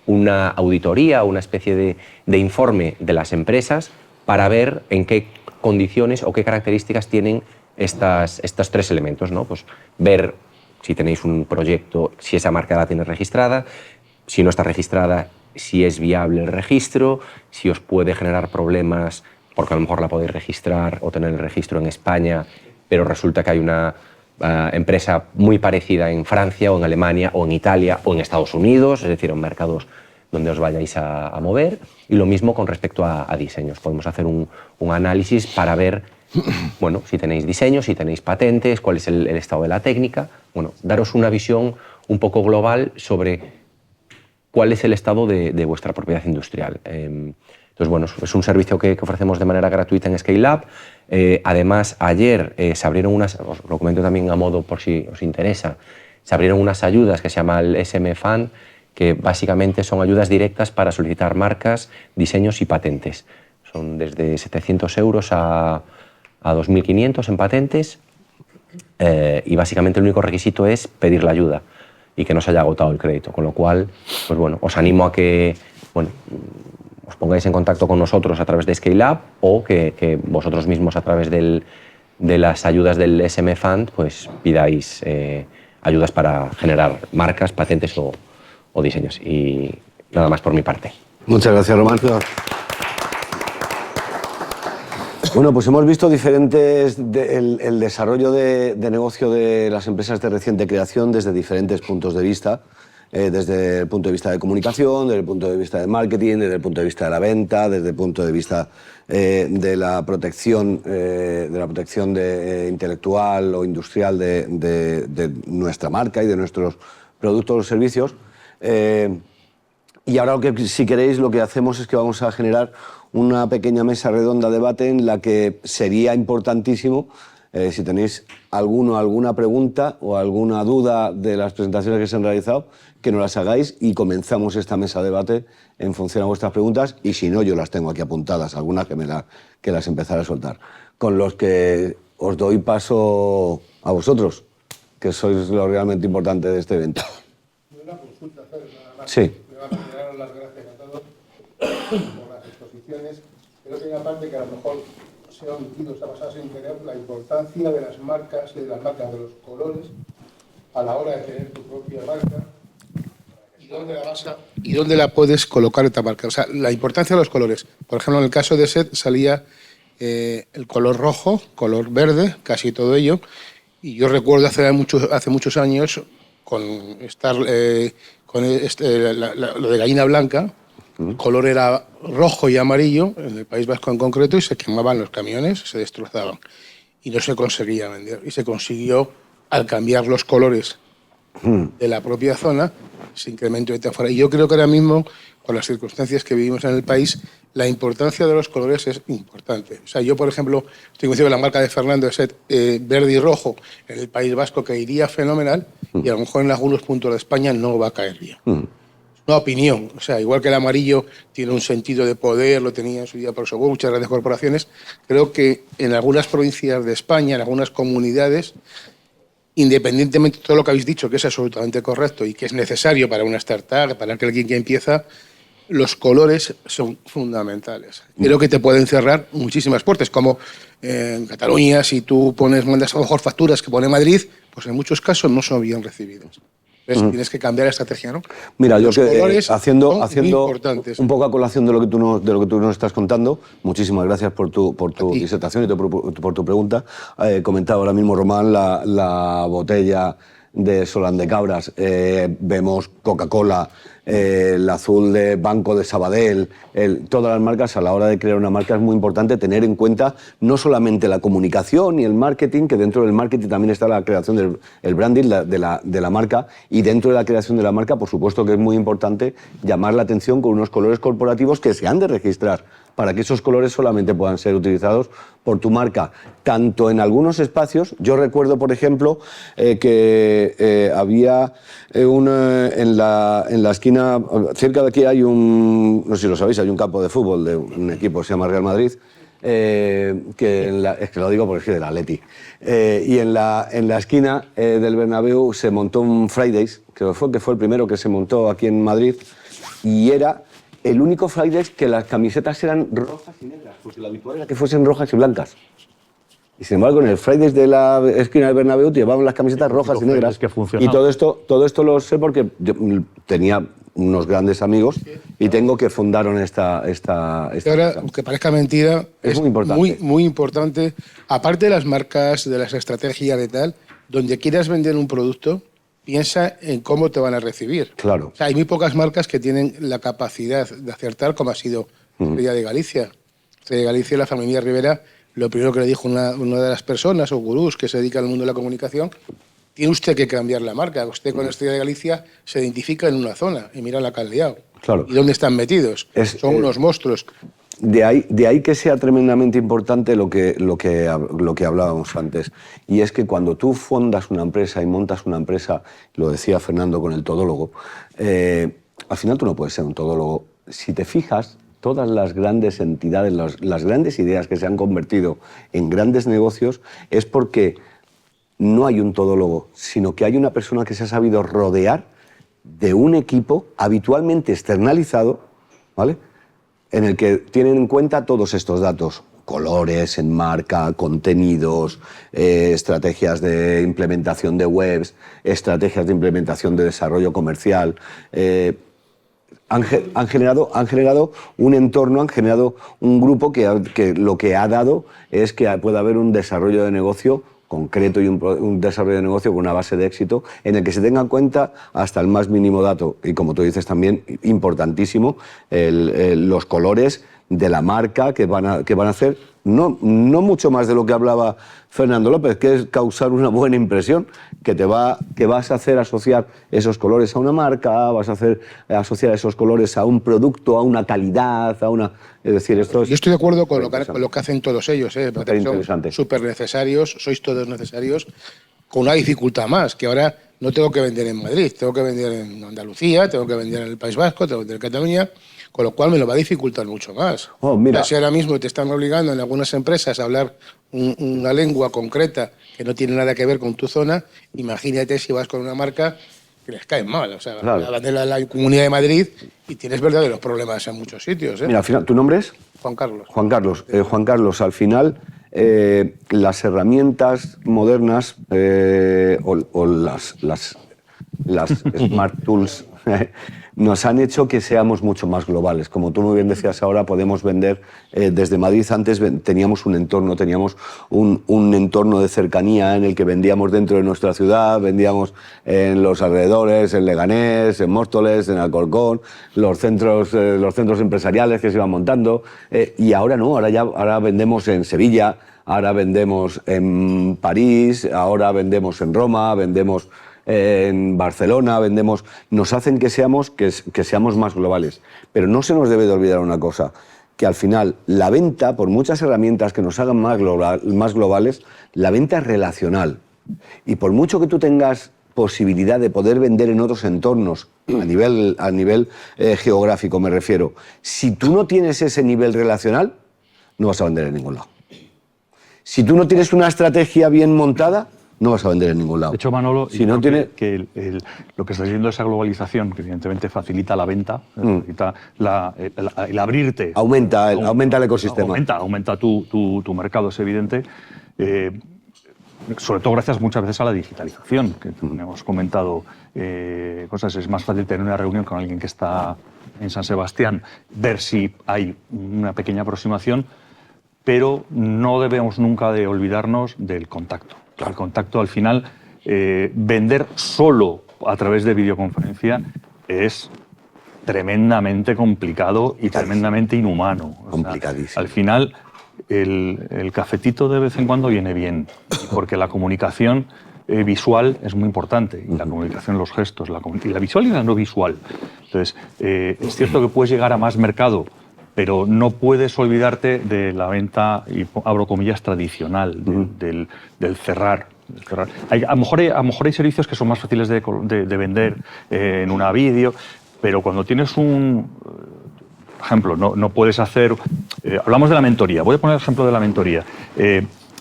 [SPEAKER 6] una auditoría, una especie de informe de las empresas para ver en qué condiciones o qué características tienen estos tres elementos, ¿no? Pues ver si tenéis un proyecto, si esa marca la tienes registrada, si no está registrada, si es viable el registro, si os puede generar problemas porque a lo mejor la podéis registrar o tener el registro en España, pero resulta que hay una empresa muy parecida en Francia o en Alemania o en Italia o en Estados Unidos, es decir, en mercados donde os vayáis a mover. Y lo mismo con respecto a diseños. Podemos hacer un análisis para ver, bueno, si tenéis diseños, si tenéis patentes, cuál es el estado de la técnica. Bueno, daros una visión un poco global sobre cuál es el estado de vuestra propiedad industrial. Entonces, bueno, es un servicio que ofrecemos de manera gratuita en Scale Up. Además, ayer se abrieron unas, os lo comento también a modo por si os interesa, se abrieron unas ayudas que se llama el SM Fund, que básicamente son ayudas directas para solicitar marcas, diseños y patentes. Son desde 700 euros a 2.500 en patentes y básicamente el único requisito es pedir la ayuda y que no se haya agotado el crédito. Con lo cual, pues bueno, os animo a que os pongáis en contacto con nosotros a través de Scale Up o que vosotros mismos a través de las ayudas del SM Fund pues pidáis ayudas para generar marcas, patentes o diseños. Y nada más por mi parte.
[SPEAKER 2] Muchas gracias, Román. Bueno, pues hemos visto diferentes el desarrollo de negocio de las empresas de reciente creación desde diferentes puntos de vista. Desde el punto de vista de comunicación, desde el punto de vista de marketing, desde el punto de vista de la venta, desde el punto de vista de la protección, intelectual o industrial de nuestra marca y de nuestros productos o servicios. Y ahora, si queréis, lo que hacemos es que vamos a generar una pequeña mesa redonda de debate en la que sería importantísimo, si tenéis alguna pregunta o alguna duda de las presentaciones que se han realizado, que nos las hagáis y comenzamos esta mesa de debate en función a vuestras preguntas, y si no, yo las tengo aquí apuntadas, algunas que las empezaré a soltar. Con los que os doy paso a vosotros, que sois lo realmente importante de este evento.
[SPEAKER 7] Una consulta, ¿sabes? Nada más.
[SPEAKER 2] Sí.
[SPEAKER 7] Me va a dar las gracias a todos por las exposiciones, pero hay una parte que a lo mejor se ha omitido, está basada sin querer, la importancia de las marcas, de los colores, a la hora de tener tu propia marca, y dónde la puedes colocar esta marca. O sea, la importancia de los colores. Por ejemplo, en el caso de SET salía el color rojo, color verde, casi todo ello, y yo recuerdo hace muchos años con lo de gallina blanca. El color era rojo y amarillo, en el País Vasco en concreto, y se quemaban los camiones, se destrozaban. Y no se conseguía vender. Y se consiguió, al cambiar los colores de la propia zona, se incrementó de tal forma. Y yo creo que ahora mismo, con las circunstancias que vivimos en el país, la importancia de los colores es importante. O sea, yo, por ejemplo, estoy convencido que la marca de Fernando es verde y rojo en el País Vasco, que iría fenomenal, y a lo mejor en algunos puntos de España no va a caer bien. una opinión. O sea, igual que el amarillo tiene un sentido de poder, lo tenía en su día por muchas grandes corporaciones, creo que en algunas provincias de España, en algunas comunidades, independientemente de todo lo que habéis dicho, que es absolutamente correcto y que es necesario para una startup, para alguien que empieza, los colores son fundamentales. Creo que te pueden cerrar muchísimas puertas, como en Cataluña, si tú mandas a lo mejor facturas que pone Madrid, pues en muchos casos no son bien recibidos. Entonces tienes que cambiar la estrategia, ¿no?
[SPEAKER 2] Mira,
[SPEAKER 7] los colores
[SPEAKER 2] haciendo
[SPEAKER 7] son muy importantes.
[SPEAKER 2] un poco a colación de lo que tú nos estás contando, muchísimas gracias por tu disertación y por tu pregunta. Comentaba ahora mismo Román la botella de Solán de Cabras, vemos Coca-Cola, el azul de Banco de Sabadell, todas las marcas. A la hora de crear una marca es muy importante tener en cuenta no solamente la comunicación y el marketing, que dentro del marketing también está la creación del branding de la marca, y dentro de la creación de la marca, por supuesto que es muy importante llamar la atención con unos colores corporativos que se han de registrar para que esos colores solamente puedan ser utilizados por tu marca, tanto en algunos espacios. Yo recuerdo, por ejemplo, que había en la esquina, cerca de aquí hay no sé si lo sabéis, hay un campo de fútbol de un equipo que se llama Real Madrid, es que lo digo porque es del Atleti, y en la esquina del Bernabéu se montó un Fridays, que fue el primero que se montó aquí en Madrid, y era el único Fridays que las camisetas eran rojas y negras, porque lo habitual era que fuesen rojas y blancas. Y sin embargo, en el Fridays de la esquina del Bernabéu llevaban las camisetas rojas y negras.
[SPEAKER 5] Que
[SPEAKER 2] y todo esto lo sé porque yo tenía unos grandes amigos y tengo que fundaron esta
[SPEAKER 7] ahora, aunque parezca mentira,
[SPEAKER 2] es muy importante.
[SPEAKER 7] Muy importante, aparte de las marcas, de las estrategias de tal, donde quieras vender un producto, piensa en cómo te van a recibir.
[SPEAKER 2] Claro.
[SPEAKER 7] O sea, hay muy pocas marcas que tienen la capacidad de acertar, como ha sido Estrella de Galicia. Estrella de Galicia, la familia Rivera, lo primero que le dijo una de las personas o gurús que se dedica al mundo de la comunicación, tiene usted que cambiar la marca. Usted con Estrella de Galicia se identifica en una zona y mira la que han liado.
[SPEAKER 2] Claro.
[SPEAKER 7] ¿Y dónde están metidos? Son unos monstruos.
[SPEAKER 2] De ahí que sea tremendamente importante lo que hablábamos antes. Y es que cuando tú fundas una empresa y montas una empresa, lo decía Fernando con el todólogo, al final tú no puedes ser un todólogo. Si te fijas, todas las grandes entidades, las grandes ideas que se han convertido en grandes negocios, es porque no hay un todólogo, sino que hay una persona que se ha sabido rodear de un equipo habitualmente externalizado, ¿vale?, en el que tienen en cuenta todos estos datos: colores en marca, contenidos, estrategias de implementación de webs, estrategias de implementación de desarrollo comercial. Han generado un entorno, han generado un grupo que lo que ha dado es que pueda haber un desarrollo de negocio concreto y un desarrollo de negocio con una base de éxito en el que se tenga en cuenta hasta el más mínimo dato. Y como tú dices también, importantísimo, los colores de la marca que van a hacer, no mucho más de lo que hablaba Fernando López, que es causar una buena impresión, que vas a hacer asociar esos colores a una marca, vas a hacer asociar esos colores a un producto, a una calidad, es decir, esto es...
[SPEAKER 7] Yo estoy de acuerdo con lo que hacen todos ellos,
[SPEAKER 2] Interesante.
[SPEAKER 7] son súper necesarios, sois todos necesarios, con una dificultad más, que ahora no tengo que vender en Madrid, tengo que vender en Andalucía, tengo que vender en el País Vasco, tengo que vender en Cataluña, con lo cual me lo va a dificultar mucho más.
[SPEAKER 2] Mira.
[SPEAKER 7] O sea, si ahora mismo te están obligando en algunas empresas a hablar una lengua concreta que no tiene nada que ver con tu zona, imagínate si vas con una marca que les cae mal. O sea,
[SPEAKER 2] claro,
[SPEAKER 7] hablan de la Comunidad de Madrid y tienes verdaderos problemas en muchos sitios.
[SPEAKER 2] Mira, al final, ¿tu nombre es?
[SPEAKER 7] Juan Carlos.
[SPEAKER 2] Juan Carlos. Juan Carlos, al final, las herramientas modernas o las smart tools nos han hecho que seamos mucho más globales. Como tú muy bien decías ahora, podemos vender desde Madrid. Antes teníamos un entorno de cercanía en el que vendíamos dentro de nuestra ciudad, vendíamos en los alrededores, en Leganés, en Móstoles, en Alcorcón, los centros empresariales que se iban montando. Y ahora no, ahora vendemos en Sevilla, ahora vendemos en París, ahora vendemos en Roma, vendemos en Barcelona, nos hacen que seamos más globales. Pero no se nos debe de olvidar una cosa, que al final la venta, por muchas herramientas que nos hagan más globales, la venta es relacional. Y por mucho que tú tengas posibilidad de poder vender en otros entornos, a nivel geográfico me refiero, si tú no tienes ese nivel relacional, no vas a vender en ningún lado. Si tú no tienes una estrategia bien montada, no vas a vender en ningún lado.
[SPEAKER 5] De hecho, Manolo,
[SPEAKER 2] si no tiene...
[SPEAKER 5] lo que está diciendo esa globalización, que evidentemente facilita la venta, facilita el abrirte.
[SPEAKER 2] Aumenta el ecosistema.
[SPEAKER 5] Aumenta tu mercado, es evidente. Sobre todo gracias muchas veces a la digitalización, que hemos comentado cosas. Es más fácil tener una reunión con alguien que está en San Sebastián, ver si hay una pequeña aproximación, pero no debemos nunca de olvidarnos del contacto. El contacto, al final, vender solo a través de videoconferencia es tremendamente complicado y tremendamente inhumano.
[SPEAKER 2] Complicadísimo.
[SPEAKER 5] Al final, el cafetito de vez en cuando viene bien, porque la comunicación visual es muy importante, y la comunicación, los gestos, y la visual y la no visual. Entonces, es cierto que puedes llegar a más mercado, pero no puedes olvidarte de la venta, y abro comillas, tradicional, del cerrar. A lo mejor hay servicios que son más fáciles de vender en una vídeo, pero cuando tienes un... Por ejemplo, no puedes hacer... hablamos de la mentoría. Voy a poner el ejemplo de la mentoría.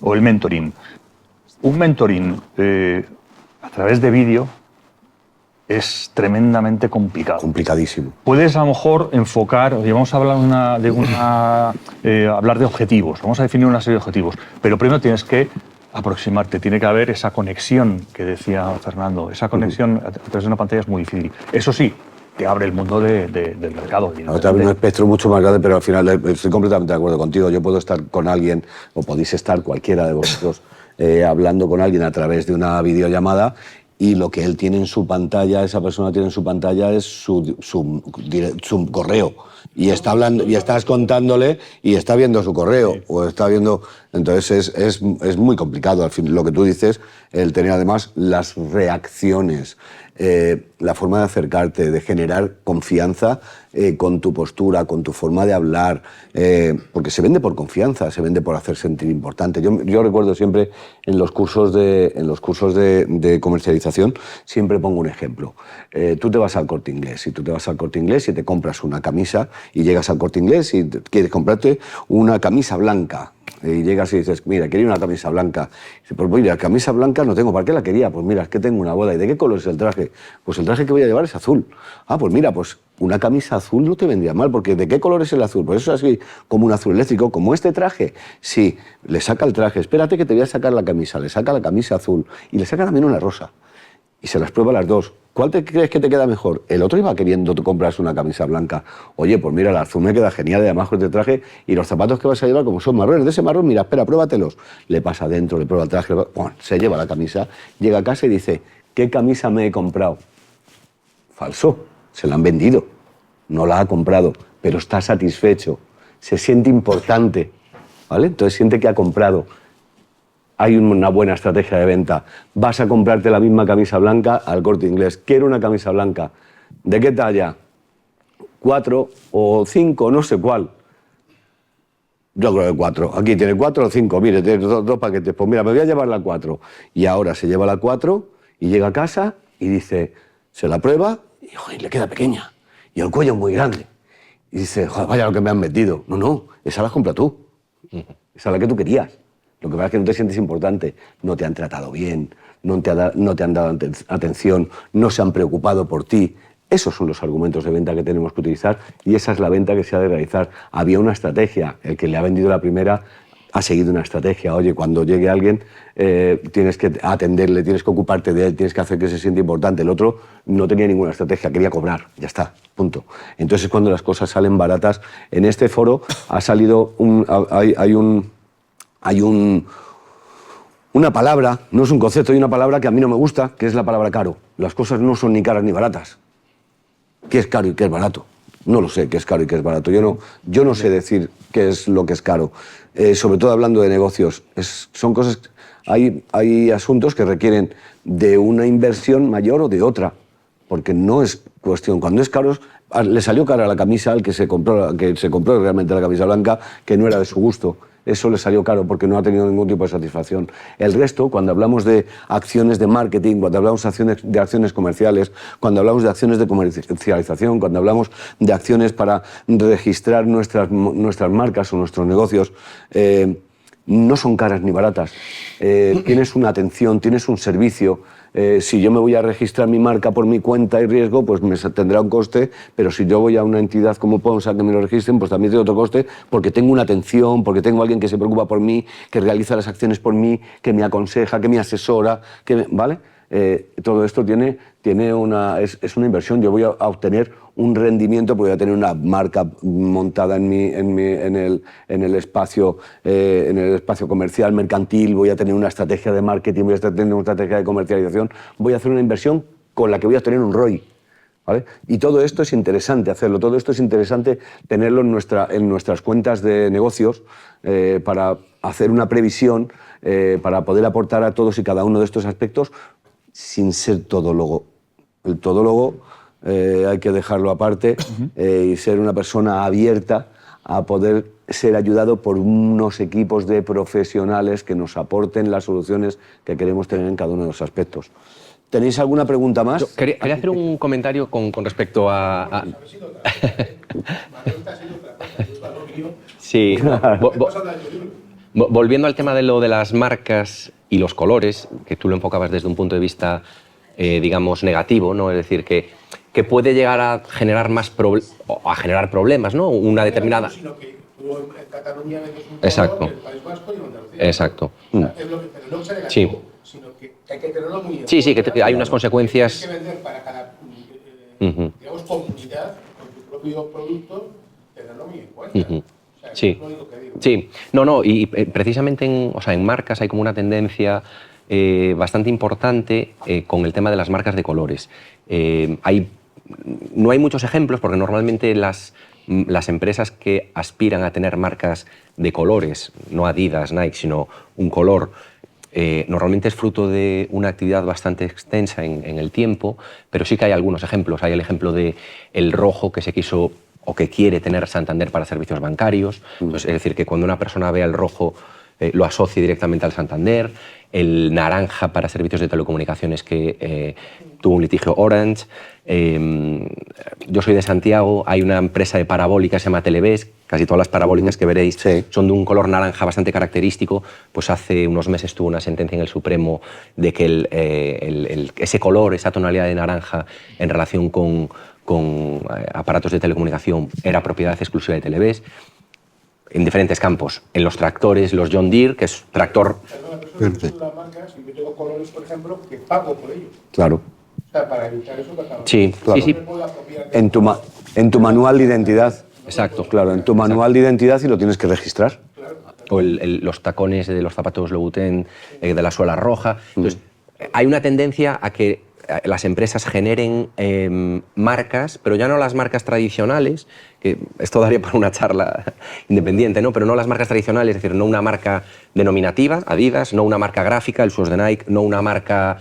[SPEAKER 5] O el mentoring. Un mentoring a través de vídeo es tremendamente complicado.
[SPEAKER 2] Complicadísimo.
[SPEAKER 5] Puedes a lo mejor enfocar, vamos a hablar hablar de objetivos, vamos a definir una serie de objetivos, pero primero tienes que aproximarte, tiene que haber esa conexión que decía Fernando, esa conexión a través de una pantalla es muy difícil. Eso sí, te abre el mundo del mercado.
[SPEAKER 2] Te abre un espectro mucho más grande, pero al final estoy completamente de acuerdo contigo. Yo puedo estar con alguien, o podéis estar cualquiera de vosotros, hablando con alguien a través de una videollamada, y lo que él tiene en su pantalla, esa persona tiene en su pantalla, es su correo. Y está hablando, y estás contándole y está viendo su correo, o está viendo... Entonces es muy complicado, al fin, lo que tú dices, el tener además las reacciones, la forma de acercarte, de generar confianza con tu postura, con tu forma de hablar, porque se vende por confianza, se vende por hacer sentir importante. Yo recuerdo siempre en los cursos de comercialización, siempre pongo un ejemplo. Tú te vas al Corte Inglés, y tú te vas al Corte Inglés y te compras una camisa, y llegas al Corte Inglés y quieres comprarte una camisa blanca. Y llegas y dices, mira, quería una camisa blanca. Y dices, pues mira, camisa blanca no tengo, ¿para qué la quería? Pues mira, es que tengo una boda. ¿Y de qué color es el traje? Pues el traje que voy a llevar es azul. Ah, pues mira, pues una camisa azul no te vendría mal, porque ¿de qué color es el azul? Pues eso es así, como un azul eléctrico, como este traje. Sí, le saca el traje, espérate que te voy a sacar la camisa, le saca la camisa azul y le saca también una rosa. Y se las prueba las dos. ¿Cuál te crees que te queda mejor? El otro iba queriendo comprarse una camisa blanca. Oye, pues mira, el azul me queda genial, y además con este traje, y los zapatos que vas a llevar, como son marrones, de ese marrón, mira, espera, pruébatelos. Le pasa adentro, le prueba el traje, se lleva la camisa, llega a casa y dice, ¿qué camisa me he comprado? Falso, se la han vendido, no la ha comprado, pero está satisfecho, se siente importante, ¿vale? Entonces siente que ha comprado. Hay una buena estrategia de venta. Vas a comprarte la misma camisa blanca al Corte Inglés. Quiero una camisa blanca. ¿De qué talla? 4 o 5, no sé cuál. Yo creo que 4. Aquí tiene 4 o 5. Mire, tiene dos paquetes. Pues mira, me voy a llevar la 4. Y ahora se lleva la 4 y llega a casa y dice, se la prueba y joder, le queda pequeña. Y el cuello es muy grande. Y dice, joder, vaya lo que me han metido. No, esa la has comprado tú. Esa es la que tú querías. Lo que pasa es que no te sientes importante, no te han tratado bien, no te han dado atención, no se han preocupado por ti. Esos son los argumentos de venta que tenemos que utilizar, y esa es la venta que se ha de realizar. Había una estrategia, el que le ha vendido la primera ha seguido una estrategia. Oye, cuando llegue alguien tienes que atenderle, tienes que ocuparte de él, tienes que hacer que se sienta importante. El otro no tenía ninguna estrategia, quería cobrar, ya está, punto. Entonces es cuando las cosas salen baratas. En este foro ha salido hay una palabra, no es un concepto, hay una palabra que a mí no me gusta, que es la palabra caro. Las cosas no son ni caras ni baratas. ¿Qué es caro y qué es barato? No lo sé qué es caro y qué es barato. Yo no sé decir qué es lo que es caro. Sobre todo hablando de negocios. Son cosas... Hay asuntos que requieren de una inversión mayor o de otra. Porque no es cuestión... Cuando es caro... Le salió cara la camisa al que se compró realmente la camisa blanca, que no era de su gusto. eso le salió caro porque no ha tenido ningún tipo de satisfacción. El resto, cuando hablamos de acciones de marketing, cuando hablamos de acciones comerciales, cuando hablamos de acciones de comercialización, cuando hablamos de acciones para registrar nuestras marcas o nuestros negocios, no son caras ni baratas. Tienes una atención, tienes un servicio. Si yo me voy a registrar mi marca por mi cuenta y riesgo, pues tendrá un coste, pero si yo voy a una entidad como Pons a que me lo registren, pues también tiene otro coste, porque tengo una atención, porque tengo alguien que se preocupa por mí, que realiza las acciones por mí, que me aconseja, que me asesora, ¿vale? Todo esto es una inversión. Yo voy a obtener un rendimiento, porque voy a tener una marca montada en el espacio comercial, mercantil, voy a tener una estrategia de marketing, voy a tener una estrategia de comercialización, voy a hacer una inversión con la que voy a obtener un ROI. ¿Vale? Y todo esto es interesante hacerlo, todo esto es interesante tenerlo en nuestras cuentas de negocios para hacer una previsión, para poder aportar a todos y cada uno de estos aspectos sin ser todólogo. El todólogo hay que dejarlo aparte y ser una persona abierta a poder ser ayudado por unos equipos de profesionales que nos aporten las soluciones que queremos tener en cada uno de los aspectos. ¿Tenéis alguna pregunta más?
[SPEAKER 6] Quería hacer un comentario con respecto a... Sí. Volviendo al tema de lo de las marcas y los colores, que tú lo enfocabas desde un punto de vista, digamos, negativo, ¿no? Es decir, que puede llegar a generar generar problemas, ¿no? Una determinada...
[SPEAKER 7] Sino que tú en Cataluña vendes un
[SPEAKER 6] Exacto.
[SPEAKER 7] color, en el País Vasco y en Andalucía.
[SPEAKER 6] Exacto.
[SPEAKER 7] O sea, es lo que, pero no es negativo,
[SPEAKER 6] Sí.
[SPEAKER 7] sino que hay que tenerlo muy en
[SPEAKER 6] Sí,
[SPEAKER 7] cuenta.
[SPEAKER 6] que hay unas consecuencias...
[SPEAKER 7] Hay que vender para cada, digamos, comunidad, con tu propio producto, tenerlo muy en cuenta. O sea,
[SPEAKER 6] Sí.
[SPEAKER 7] es lo único que digo.
[SPEAKER 6] Sí, y precisamente en marcas hay como una tendencia bastante importante con el tema de las marcas de colores. No hay muchos ejemplos porque normalmente las empresas que aspiran a tener marcas de colores, no Adidas, Nike, sino un color, normalmente es fruto de una actividad bastante extensa en el tiempo, pero sí que hay algunos ejemplos. Hay el ejemplo de el rojo que se quiso o que quiere tener Santander para servicios bancarios. Entonces, es decir, que cuando una persona vea el rojo lo asocie directamente al Santander. El naranja para servicios de telecomunicaciones que tuvo un litigio Orange. Yo soy de Santiago, hay una empresa de parabólicas que se llama Televés, casi todas las parabólicas que veréis son de un color naranja bastante característico. Pues hace unos meses tuvo una sentencia en el Supremo de que ese color, esa tonalidad de naranja en relación con aparatos de telecomunicación era propiedad exclusiva de Televés. En diferentes campos, en los tractores, los John Deere, que es tractor...
[SPEAKER 7] Perfecto. Las marcas, y yo tengo colores, por ejemplo, que pago por ellos.
[SPEAKER 2] Claro.
[SPEAKER 7] O sea, para evitar eso, claro.
[SPEAKER 6] Sí,
[SPEAKER 2] claro.
[SPEAKER 6] sí.
[SPEAKER 2] En tu manual de identidad.
[SPEAKER 6] Exacto.
[SPEAKER 2] Claro, en tu manual de identidad y lo tienes que registrar.
[SPEAKER 6] O los tacones de los zapatos Louboutin, de la suela roja. Entonces, hay una tendencia a que las empresas generen marcas, pero ya no las marcas tradicionales, que esto daría para una charla independiente, ¿no? Pero no las marcas tradicionales, es decir, no una marca denominativa, Adidas, no una marca gráfica, el SUS de Nike, no una marca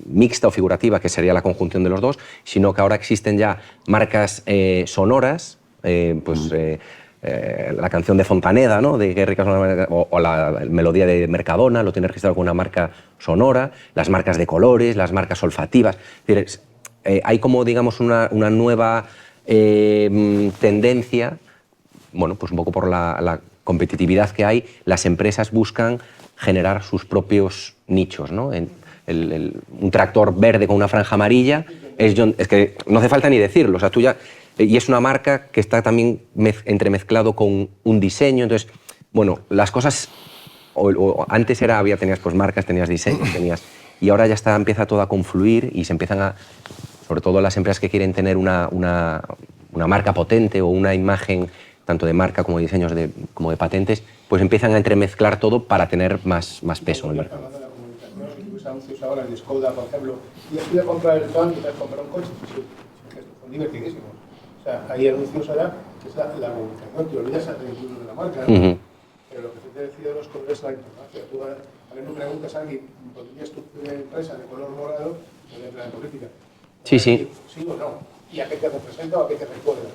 [SPEAKER 6] mixta o figurativa, que sería la conjunción de los dos, sino que ahora existen ya marcas sonoras, la canción de Fontaneda, ¿no? De Qué rica es una... o la melodía de Mercadona, lo tiene registrado con una marca sonora, las marcas de colores, las marcas olfativas. Es decir, hay como, digamos, una nueva tendencia, bueno, pues un poco por la competitividad que hay, las empresas buscan generar sus propios nichos, ¿no? Un tractor verde con una franja amarilla es que no hace falta ni decirlo, o sea, tú ya... Y es una marca que está también entremezclado con un diseño. Entonces, bueno, las cosas... antes tenías pues marcas, tenías diseños, y ahora ya empieza todo a confluir y se empiezan a... Sobre todo las empresas que quieren tener una marca potente o una imagen tanto de marca como de diseños como de patentes, pues empiezan a entremezclar todo para tener más peso en el mercado.
[SPEAKER 7] Si tuviese anuncios ahora en Skoda, por ejemplo, y estoy a comprar el pan, quizás comprar un coche, pues sí, son divertidísimos. O sea, hay anuncios ahora que es la comunicación, te olvidas incluso de la marca, ¿no? Pero lo que te decía de los colores es la importancia. Tú a mí me preguntas a alguien, ¿pondrías tu empresa de color morado en la plan política?
[SPEAKER 6] Sí.
[SPEAKER 7] ¿Sí o no? ¿Y a qué te representa o a qué te recuerda?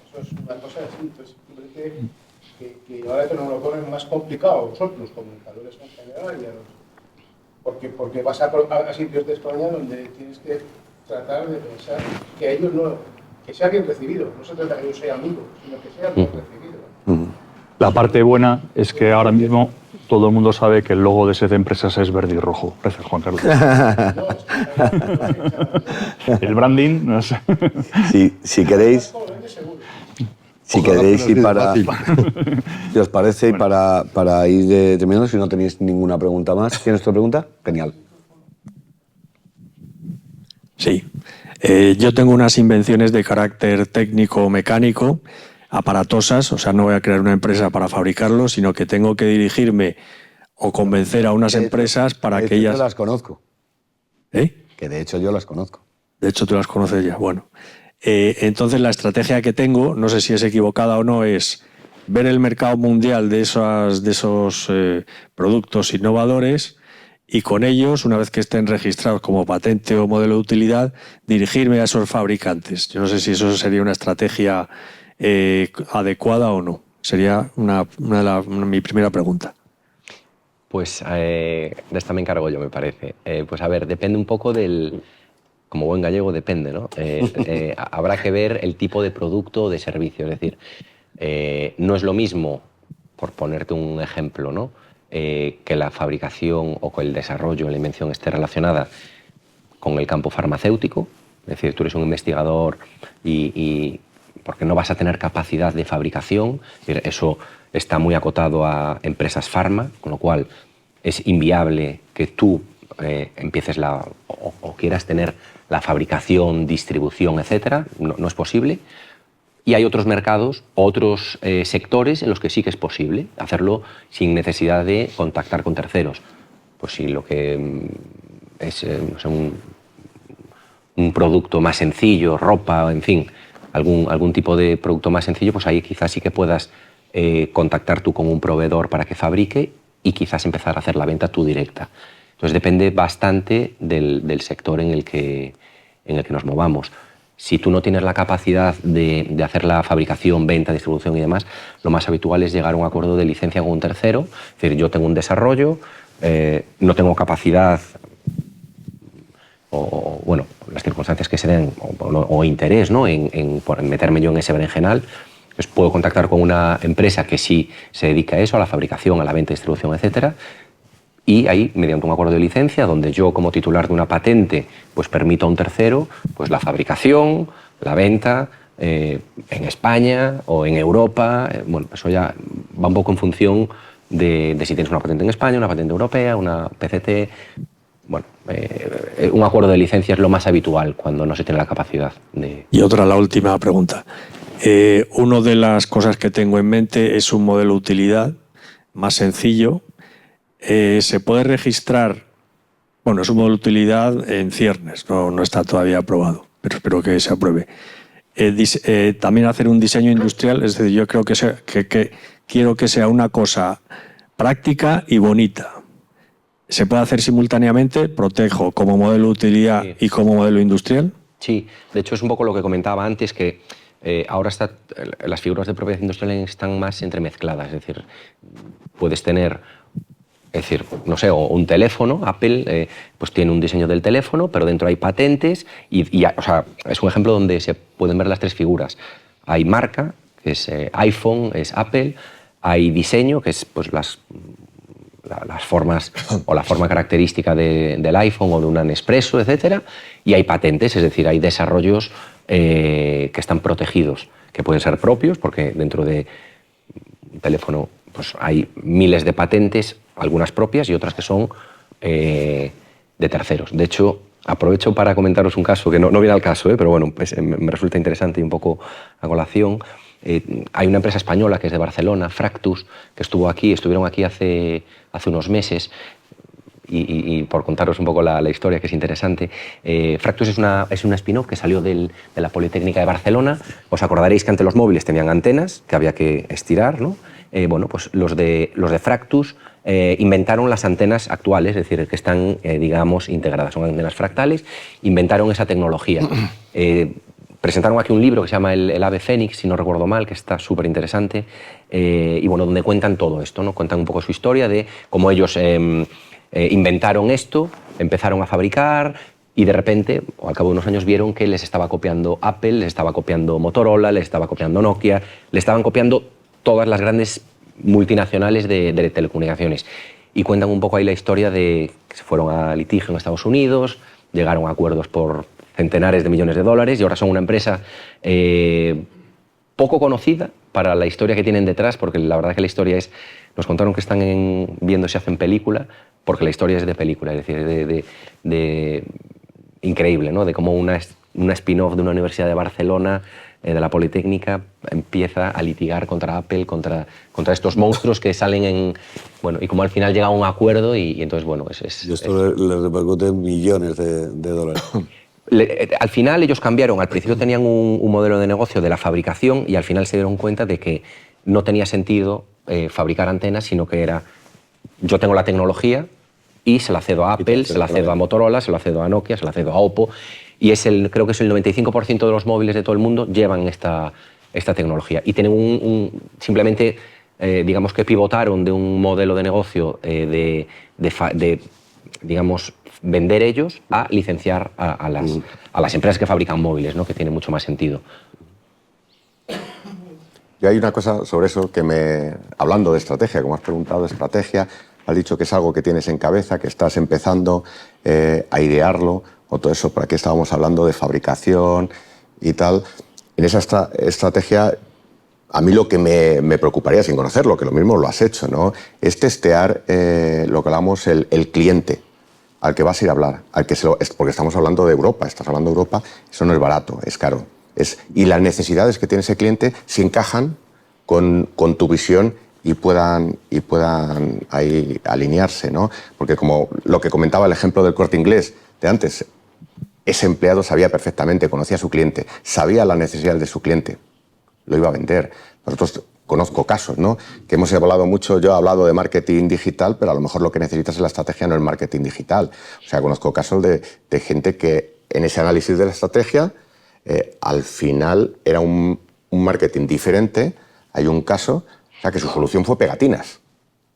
[SPEAKER 7] Eso es una cosa así. Entonces, simplemente que ahora te nos lo ponen más complicado vosotros, comunicadores en general, porque vas a sitios de España donde tienes que tratar de pensar que ellos no, que sea bien recibido, no se trata de que yo sea amigo, sino que sea bien recibido.
[SPEAKER 5] La parte buena es que ahora mismo todo el mundo sabe que el logo de SED Empresas es verde y rojo. Gracias, Juan Carlos. El branding, no sé.
[SPEAKER 2] Si queréis... Si queréis y para... Si os parece, y para ir terminando, si no tenéis ninguna pregunta más. ¿Tienes otra pregunta? Genial.
[SPEAKER 8] Sí. Yo tengo unas invenciones de carácter técnico-mecánico, aparatosas, o sea, no voy a crear una empresa para fabricarlo, sino que tengo que dirigirme o convencer a unas empresas para que ellas...
[SPEAKER 2] Yo las conozco.
[SPEAKER 8] ¿Eh?
[SPEAKER 2] Que de hecho yo las conozco.
[SPEAKER 8] De hecho, tú las conoces ya. Bueno. Entonces, la estrategia que tengo, no sé si es equivocada o no, es ver el mercado mundial de esos productos innovadores y con ellos, una vez que estén registrados como patente o modelo de utilidad, dirigirme a esos fabricantes. Yo no sé si eso sería una estrategia adecuada o no. Sería mi primera pregunta.
[SPEAKER 6] Pues de esta me encargo yo, me parece. Pues a ver, depende un poco del... Como buen gallego, depende, ¿no? Habrá que ver el tipo de producto o de servicio. Es decir, no es lo mismo, por ponerte un ejemplo, ¿no? Que la fabricación o que el desarrollo, la invención esté relacionada con el campo farmacéutico. Es decir, tú eres un investigador y porque no vas a tener capacidad de fabricación. Es decir, eso está muy acotado a empresas farma, con lo cual es inviable que tú empieces o quieras tener la fabricación, distribución, etcétera, no es posible. Y hay otros mercados, otros sectores en los que sí que es posible hacerlo sin necesidad de contactar con terceros. Pues si lo que es no sé, un producto más sencillo, ropa, en fin, algún tipo de producto más sencillo, pues ahí quizás sí que puedas contactar tú con un proveedor para que fabrique y quizás empezar a hacer la venta tú directa. Entonces depende bastante del sector en el que nos movamos. Si tú no tienes la capacidad de hacer la fabricación, venta, distribución y demás, lo más habitual es llegar a un acuerdo de licencia con un tercero. Es decir, yo tengo un desarrollo, no tengo capacidad o bueno, las circunstancias que se den o interés, ¿no? en meterme yo en ese berenjenal, pues puedo contactar con una empresa que sí se dedica a eso, a la fabricación, a la venta, distribución, etcétera. Y ahí, mediante un acuerdo de licencia, donde yo, como titular de una patente, pues permito a un tercero pues la fabricación, la venta en España o en Europa. Bueno, eso ya va un poco en función de si tienes una patente en España, una patente europea, una PCT. Bueno, un acuerdo de licencia es lo más habitual cuando no se tiene la capacidad de...
[SPEAKER 8] Y otra, la última pregunta. Una de las cosas que tengo en mente es un modelo de utilidad más sencillo. Se puede registrar, bueno, es un modelo de utilidad en ciernes, no está todavía aprobado, pero espero que se apruebe. También hacer un diseño industrial, es decir, yo creo que quiero que sea una cosa práctica y bonita. ¿Se puede hacer simultáneamente? ¿Protejo como modelo de utilidad y como modelo industrial?
[SPEAKER 6] Sí, de hecho es un poco lo que comentaba antes, que ahora las figuras de propiedad industrial están más entremezcladas, es decir, puedes tener... Es decir, no sé, o un teléfono, Apple pues tiene un diseño del teléfono, pero dentro hay patentes o sea, es un ejemplo donde se pueden ver las tres figuras. Hay marca, que es iPhone, es Apple, hay diseño, que es pues las formas o la forma característica del iPhone o de un Nespresso, etcétera, y hay patentes, es decir, hay desarrollos que están protegidos, que pueden ser propios, porque dentro de un teléfono pues hay miles de patentes, algunas propias y otras que son de terceros. De hecho, aprovecho para comentaros un caso que no viene al caso, pero bueno, pues, me resulta interesante y un poco a colación. Hay una empresa española que es de Barcelona, Fractus, que estuvieron aquí hace unos meses. Y por contaros un poco la historia, que es interesante, Fractus es una spin-off que salió de la Politécnica de Barcelona. Os acordaréis que antes los móviles tenían antenas que había que estirar, ¿no? Bueno, pues los de Fractus inventaron las antenas actuales, es decir, que están, digamos, integradas, son antenas fractales, inventaron esa tecnología. presentaron aquí un libro que se llama El ave fénix, si no recuerdo mal, que está súper interesante, y bueno, donde cuentan todo esto, ¿no? Cuentan un poco su historia de cómo ellos inventaron esto, empezaron a fabricar y de repente, o al cabo de unos años, vieron que les estaba copiando Apple, les estaba copiando Motorola, les estaba copiando Nokia, les estaban copiando todas las grandes multinacionales de telecomunicaciones. Y cuentan un poco ahí la historia de que se fueron a litigio en Estados Unidos, llegaron a acuerdos por centenares de millones de dólares y ahora son una empresa poco conocida para la historia que tienen detrás, porque la verdad que la historia es... Nos contaron que están viendo si hacen película, porque la historia es de película, es decir, increíble, ¿no? De cómo una spin-off de una universidad de Barcelona, de la Politécnica, empieza a litigar contra Apple, contra estos monstruos que salen en... Bueno, y como al final llega a un acuerdo y entonces, bueno,
[SPEAKER 2] y esto le repercute en millones de dólares.
[SPEAKER 6] Al final ellos cambiaron, al principio tenían un modelo de negocio de la fabricación y al final se dieron cuenta de que no tenía sentido fabricar antenas, sino que era, yo tengo la tecnología y se la cedo a Apple, se la cedo a Motorola, se la cedo a Nokia, se la cedo a Oppo, y creo que es el 95% de los móviles de todo el mundo llevan esta tecnología. Y tienen simplemente, digamos que pivotaron de un modelo de negocio digamos, vender ellos a licenciar a las empresas que fabrican móviles, ¿no? Que tiene mucho más sentido.
[SPEAKER 3] Y hay una cosa sobre eso que hablando de estrategia, como has preguntado de estrategia, has dicho que es algo que tienes en cabeza, que estás empezando a idearlo, o todo eso, por aquí estábamos hablando de fabricación y tal. En esa estrategia, a mí lo que me preocuparía, sin conocerlo, que lo mismo lo has hecho, ¿no? Es testear lo que hablamos el cliente al que vas a ir a hablar, porque estamos hablando de Europa, estás hablando de Europa, eso no es barato, es caro. Y las necesidades que tiene ese cliente si encajan con tu visión y puedan ahí alinearse, ¿no? Porque como lo que comentaba el ejemplo del Corte Inglés de antes, ese empleado sabía perfectamente, conocía a su cliente, sabía las necesidades de su cliente, lo iba a vender. Nosotros conozco casos, ¿no? Que hemos hablado mucho, yo he hablado de marketing digital, pero a lo mejor lo que necesitas en la estrategia no es marketing digital. O sea, conozco casos de gente que en ese análisis de la estrategia al final era un marketing diferente. Hay un caso, o sea, que su solución fue pegatinas.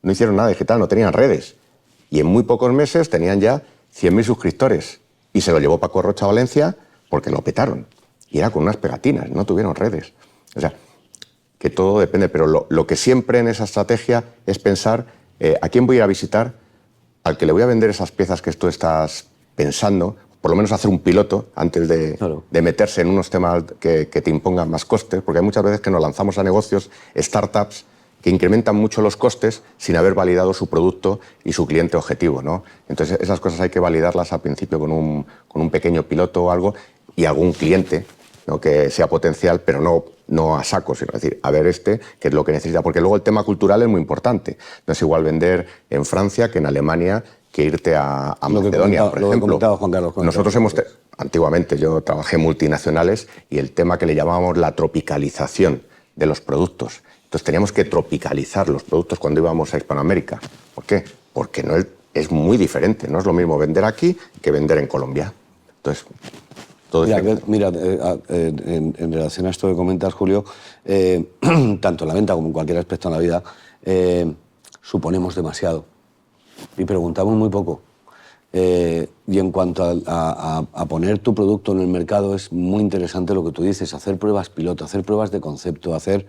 [SPEAKER 3] No hicieron nada digital, no tenían redes. Y en muy pocos meses tenían ya 100.000 suscriptores. Y se lo llevó Paco Rocha a Valencia porque lo petaron. Y era con unas pegatinas, no tuvieron redes. O sea, que todo depende. Pero lo que siempre en esa estrategia es pensar a quién voy a ir a visitar, al que le voy a vender esas piezas que tú estás pensando, por lo menos hacer un piloto antes de meterse en unos temas que te impongan más costes, porque hay muchas veces que nos lanzamos a negocios, startups, que incrementan mucho los costes sin haber validado su producto y su cliente objetivo, ¿no? Entonces esas cosas hay que validarlas al principio con un pequeño piloto o algo y algún cliente, ¿no? Que sea potencial, pero no a saco, sino decir, a ver qué es lo que necesita, porque luego el tema cultural es muy importante. No es igual vender en Francia que en Alemania, que irte a Macedonia, por ejemplo.
[SPEAKER 2] Juan Carlos,
[SPEAKER 3] Nosotros antiguamente yo trabajé en multinacionales y el tema que le llamábamos la tropicalización de los productos. Entonces teníamos que tropicalizar los productos cuando íbamos a Hispanoamérica. ¿Por qué? Porque es muy diferente. No es lo mismo vender aquí que vender en Colombia. Entonces, todo
[SPEAKER 2] mira, en relación a esto que comentas, Julio, tanto en la venta como en cualquier aspecto de la vida, suponemos demasiado y preguntamos muy poco. Y en cuanto a poner tu producto en el mercado, es muy interesante lo que tú dices, hacer pruebas piloto, hacer pruebas de concepto, hacer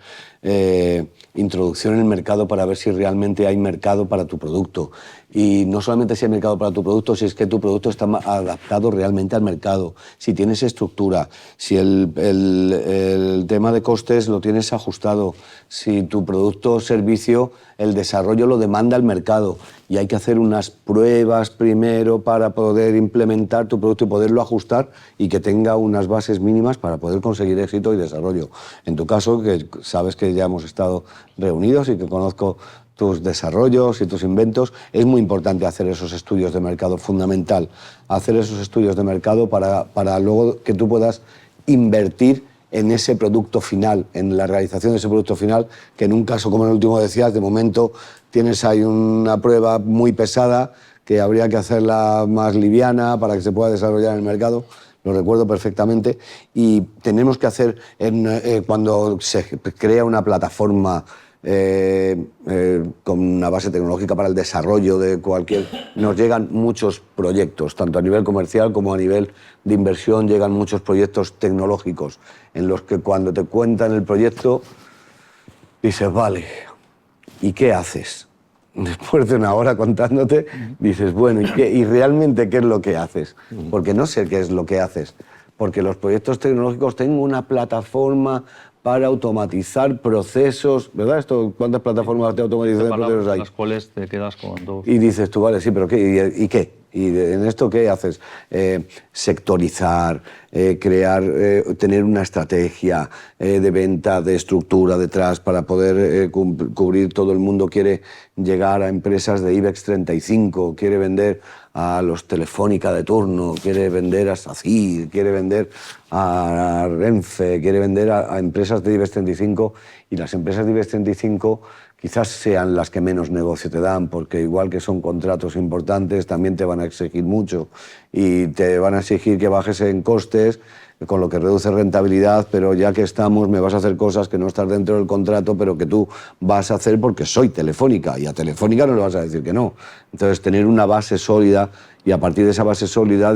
[SPEAKER 2] introducción en el mercado para ver si realmente hay mercado para tu producto. Y no solamente si hay mercado para tu producto, si es que tu producto está adaptado realmente al mercado, si tienes estructura, si el tema de costes lo tienes ajustado, si tu producto o servicio, el desarrollo lo demanda el mercado. Y hay que hacer unas pruebas primero para poder implementar tu producto y poderlo ajustar y que tenga unas bases mínimas para poder conseguir éxito y desarrollo. En tu caso, que sabes que ya hemos estado reunidos y que conozco tus desarrollos y tus inventos, es muy importante hacer esos estudios de mercado, fundamental, hacer esos estudios de mercado para luego que tú puedas invertir en ese producto final, en la realización de ese producto final, que en un caso como en el último decías, de momento tienes ahí una prueba muy pesada que habría que hacerla más liviana para que se pueda desarrollar en el mercado. lo recuerdo perfectamente, y tenemos que hacer, cuando se crea una plataforma con una base tecnológica para el desarrollo de cualquier... Nos llegan muchos proyectos, tanto a nivel comercial como a nivel de inversión, llegan muchos proyectos tecnológicos, en los que cuando te cuentan el proyecto, dices, vale, ¿y qué haces? Después de una hora contándote, dices, bueno, ¿y realmente qué es lo que haces? Porque no sé qué es lo que haces. Porque los proyectos tecnológicos tienen una plataforma para automatizar procesos, ¿verdad? ¿Cuántas plataformas de automatización de procesos hay?
[SPEAKER 5] Las cuales te quedas con dos.
[SPEAKER 2] Y dices tú, vale, sí, pero ¿qué? ¿Y qué? ¿Y en esto qué haces? Sectorizar, crear, tener una estrategia de venta, de estructura detrás para poder cubrir. Todo el mundo quiere llegar a empresas de IBEX 35, quiere vender a los Telefónica de turno, quiere vender a SACIR, quiere vender a Renfe, quiere vender a empresas de IBEX 35, y las empresas de IBEX 35 quizás sean las que menos negocio te dan, porque igual que son contratos importantes, también te van a exigir mucho y te van a exigir que bajes en costes, con lo que reduce rentabilidad, pero ya que estamos me vas a hacer cosas que no estás dentro del contrato, pero que tú vas a hacer porque soy Telefónica, y a Telefónica no le vas a decir que no. Entonces, tener una base sólida, y a partir de esa base sólida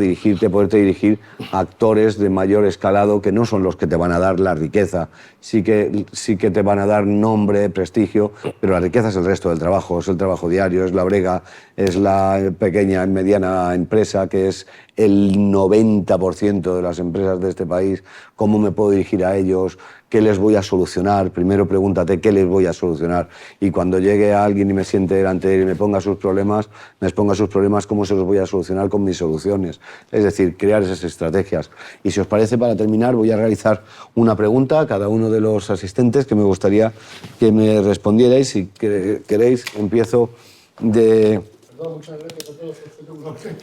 [SPEAKER 2] poderte dirigir a actores de mayor escalado, que no son los que te van a dar la riqueza. Sí que te van a dar nombre, prestigio, pero la riqueza es el resto del trabajo, es el trabajo diario, es la brega, es la pequeña y mediana empresa, que es el 90% de las empresas de este país. ¿Cómo me puedo dirigir a ellos? ¿Qué les voy a solucionar? Primero pregúntate qué les voy a solucionar. Y cuando llegue a alguien y me siente delante de él y me exponga sus problemas, ¿cómo se los voy a solucionar con mis soluciones? Es decir, crear esas estrategias. Y si os parece, para terminar, voy a realizar una pregunta a cada uno de los asistentes que me gustaría que me respondierais. Si queréis, empiezo de...
[SPEAKER 7] Muchas gracias a todos.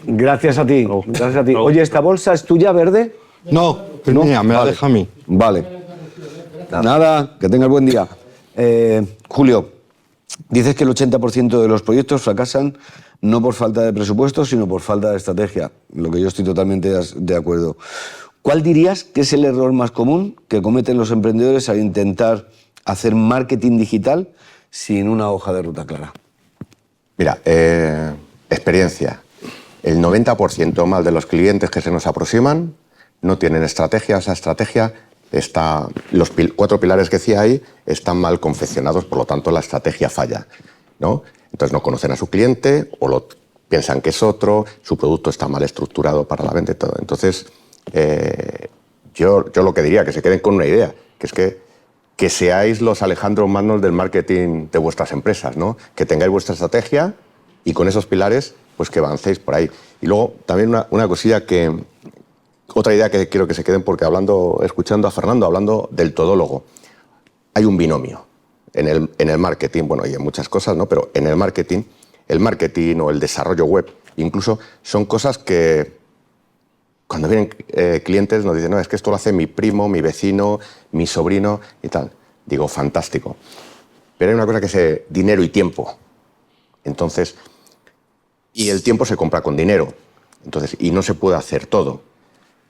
[SPEAKER 2] Gracias a ti. Gracias a ti. Oye, ¿esta bolsa es tuya, verde?
[SPEAKER 4] No, es mía, me la deja a mí.
[SPEAKER 2] Vale. Nada, que tengas buen día. Julio, dices que el 80% de los proyectos fracasan no por falta de presupuesto, sino por falta de estrategia, lo que yo estoy totalmente de acuerdo. ¿Cuál dirías que es el error más común que cometen los emprendedores al intentar hacer marketing digital sin una hoja de ruta clara?
[SPEAKER 3] Mira, experiencia. El 90% más de los clientes que se nos aproximan no tienen estrategia. Esa estrategia está... Los 4 pilares que decía ahí están mal confeccionados, por lo tanto la estrategia falla, ¿no? Entonces no conocen a su cliente o piensan que es otro, su producto está mal estructurado para la venta y todo. Entonces, yo lo que diría, que se queden con una idea, que es que seáis los Alejandro Magnos del marketing de vuestras empresas, ¿no? Que tengáis vuestra estrategia y con esos pilares, pues que avancéis por ahí. Y luego también una cosilla otra idea que quiero que se queden, porque escuchando a Fernando, hablando del todólogo, hay un binomio en el marketing, bueno, y en muchas cosas, ¿no? Pero en el marketing o el desarrollo web, incluso son cosas que cuando vienen clientes nos dicen, no, es que esto lo hace mi primo, mi vecino, mi sobrino y tal. Digo, fantástico. Pero hay una cosa que es dinero y tiempo. Entonces, y el tiempo se compra con dinero. Entonces, y no se puede hacer todo.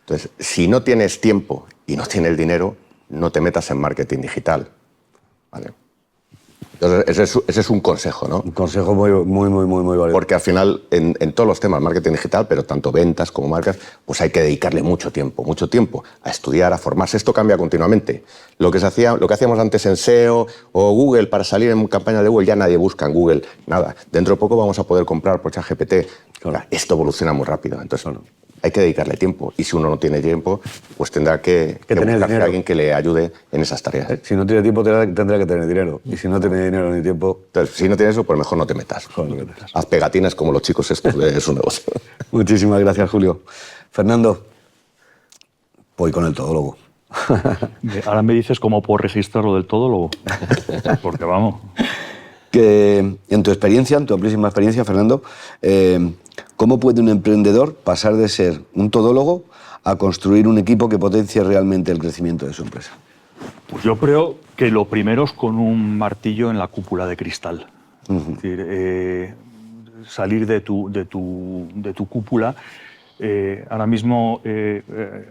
[SPEAKER 3] Entonces, si no tienes tiempo y no tienes dinero, no te metas en marketing digital. ¿Vale? Entonces, ese es un consejo, ¿no?
[SPEAKER 2] Un consejo muy válido.
[SPEAKER 3] Porque al final, en todos los temas, marketing digital, pero tanto ventas como marcas, pues hay que dedicarle mucho tiempo a estudiar, a formarse. Esto cambia continuamente. Lo que hacíamos antes en SEO o Google para salir en campañas de Google, ya nadie busca en Google, nada. Dentro de poco vamos a poder comprar por ChatGPT. Claro. Esto evoluciona muy rápido, entonces hay que dedicarle tiempo. Y si uno no tiene tiempo, pues tendrá que buscarse a alguien que le ayude en esas tareas.
[SPEAKER 2] Si no tiene tiempo, tendrá que tener dinero. Y si no tiene dinero ni tiempo...
[SPEAKER 3] Entonces, si no tienes eso, pues mejor no te metas. Haz pegatinas como los chicos estos de su negocio.
[SPEAKER 2] Muchísimas gracias, Julio. Fernando, voy con el todólogo.
[SPEAKER 5] Ahora me dices cómo puedo registrar lo del todólogo. Porque vamos...
[SPEAKER 2] Que en tu experiencia, en tu amplísima experiencia, Fernando, ¿cómo puede un emprendedor pasar de ser un todólogo a construir un equipo que potencie realmente el crecimiento de su empresa?
[SPEAKER 5] Pues yo creo que lo primero es con un martillo en la cúpula de cristal. Es decir, salir de tu cúpula Ahora mismo,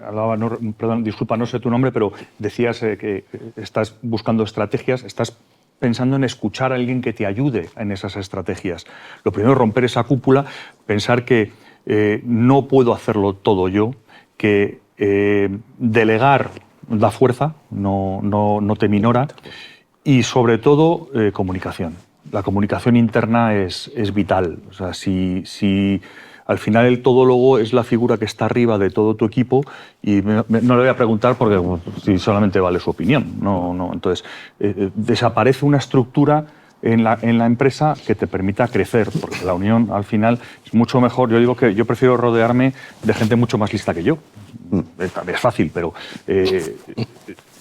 [SPEAKER 5] hablaba, perdón, disculpa, no sé tu nombre, pero decías que estás buscando estrategias, estás pensando en escuchar a alguien que te ayude en esas estrategias. Lo primero es romper esa cúpula, pensar que no puedo hacerlo todo yo, que delegar da fuerza, no te minora, y sobre todo comunicación. La comunicación interna es vital. O sea, si al final el todólogo es la figura que está arriba de todo tu equipo, y no le voy a preguntar porque si solamente vale su opinión. Entonces, desaparece una estructura en la empresa que te permita crecer, porque la unión al final es mucho mejor. Yo digo que yo prefiero rodearme de gente mucho más lista que yo. Es fácil, pero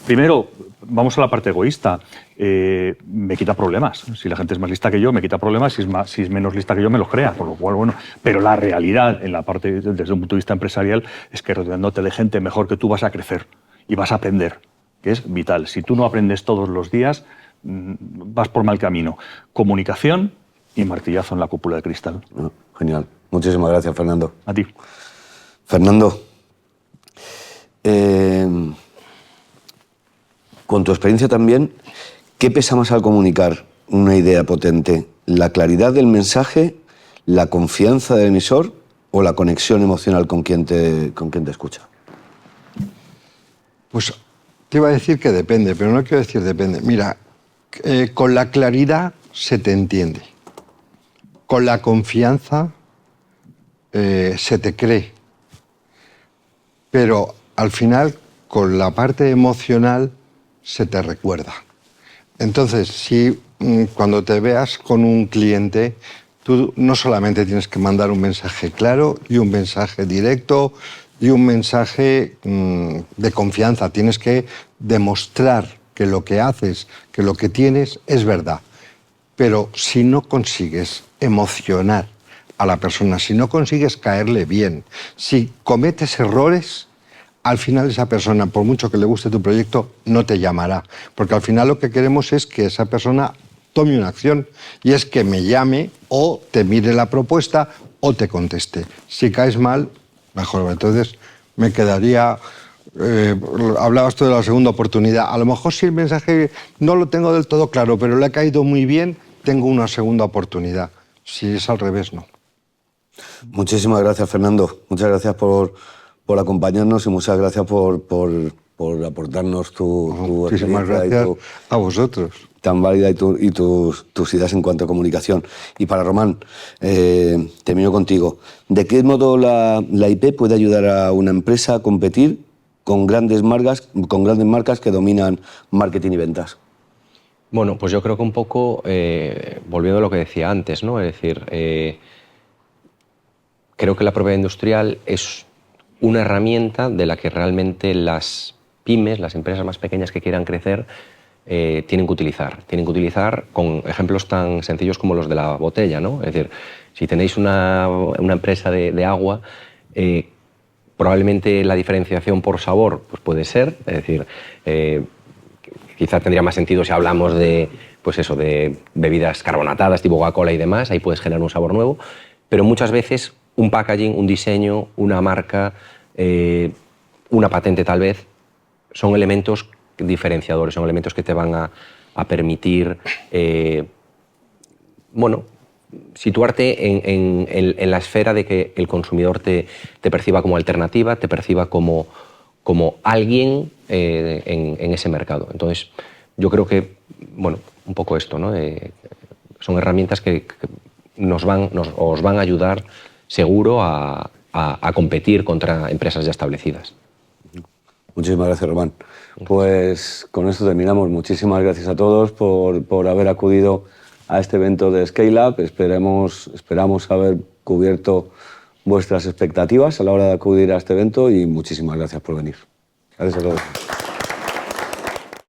[SPEAKER 5] primero, vamos a la parte egoísta. Me quita problemas. Si la gente es más lista que yo, me quita problemas. Si es menos lista que yo, me los crea. Por lo cual, bueno. Pero la realidad, en la parte, desde un punto de vista empresarial, es que rodeándote de gente mejor que tú vas a crecer y vas a aprender, que es vital. Si tú no aprendes todos los días, vas por mal camino. Comunicación y martillazo en la cúpula de cristal.
[SPEAKER 2] Genial. Muchísimas gracias, Fernando.
[SPEAKER 5] A ti.
[SPEAKER 2] Fernando, con tu experiencia también, ¿qué pesa más al comunicar una idea potente? ¿La claridad del mensaje, la confianza del emisor o la conexión emocional con quien te escucha?
[SPEAKER 4] Pues te iba a decir que depende, pero no quiero decir depende. Mira, con la claridad se te entiende. Con la confianza se te cree. Pero al final, con la parte emocional, se te recuerda. Entonces, si cuando te veas con un cliente, tú no solamente tienes que mandar un mensaje claro y un mensaje directo y un mensaje de confianza, tienes que demostrar que lo que haces, que lo que tienes es verdad. Pero si no consigues emocionar a la persona, si no consigues caerle bien, si cometes errores, al final esa persona, por mucho que le guste tu proyecto, no te llamará. Porque al final lo que queremos es que esa persona tome una acción, y es que me llame o te mire la propuesta o te conteste. Si caes mal, mejor. Entonces me quedaría... hablabas tú de la segunda oportunidad. A lo mejor si el mensaje no lo tengo del todo claro, pero le ha caído muy bien, tengo una segunda oportunidad. Si es al revés, no.
[SPEAKER 2] Muchísimas gracias, Fernando. Muchas gracias por acompañarnos y muchas gracias por aportarnos tu
[SPEAKER 4] Muchísimas gracias a vosotros.
[SPEAKER 2] Tan válida y tus ideas en cuanto a comunicación. Y para Román, termino contigo. ¿De qué modo la IP puede ayudar a una empresa a competir con grandes marcas que dominan marketing y ventas?
[SPEAKER 6] Bueno, pues yo creo que un poco, volviendo a lo que decía antes, ¿no? Es decir, creo que la propiedad industrial es una herramienta de la que realmente las pymes, las empresas más pequeñas que quieran crecer, tienen que utilizar. Tienen que utilizar con ejemplos tan sencillos como los de la botella, ¿no? Es decir, si tenéis una empresa de agua, probablemente la diferenciación por sabor pues puede ser, es decir, quizá tendría más sentido si hablamos de, pues eso, de bebidas carbonatadas tipo Coca-Cola y demás, ahí puedes generar un sabor nuevo, pero muchas veces un packaging, un diseño, una marca, una patente tal vez, son elementos diferenciadores, son elementos que te van a permitir, bueno, situarte en la esfera de que el consumidor te perciba como alternativa, te perciba como alguien en ese mercado. Entonces, yo creo que, bueno, un poco esto, ¿no? Son herramientas que os van a ayudar seguro a competir contra empresas ya establecidas.
[SPEAKER 2] Muchísimas gracias, Román. Pues con esto terminamos. Muchísimas gracias a todos por haber acudido a este evento de Scale Up. Esperamos haber cubierto vuestras expectativas a la hora de acudir a este evento y muchísimas gracias por venir. Gracias a todos.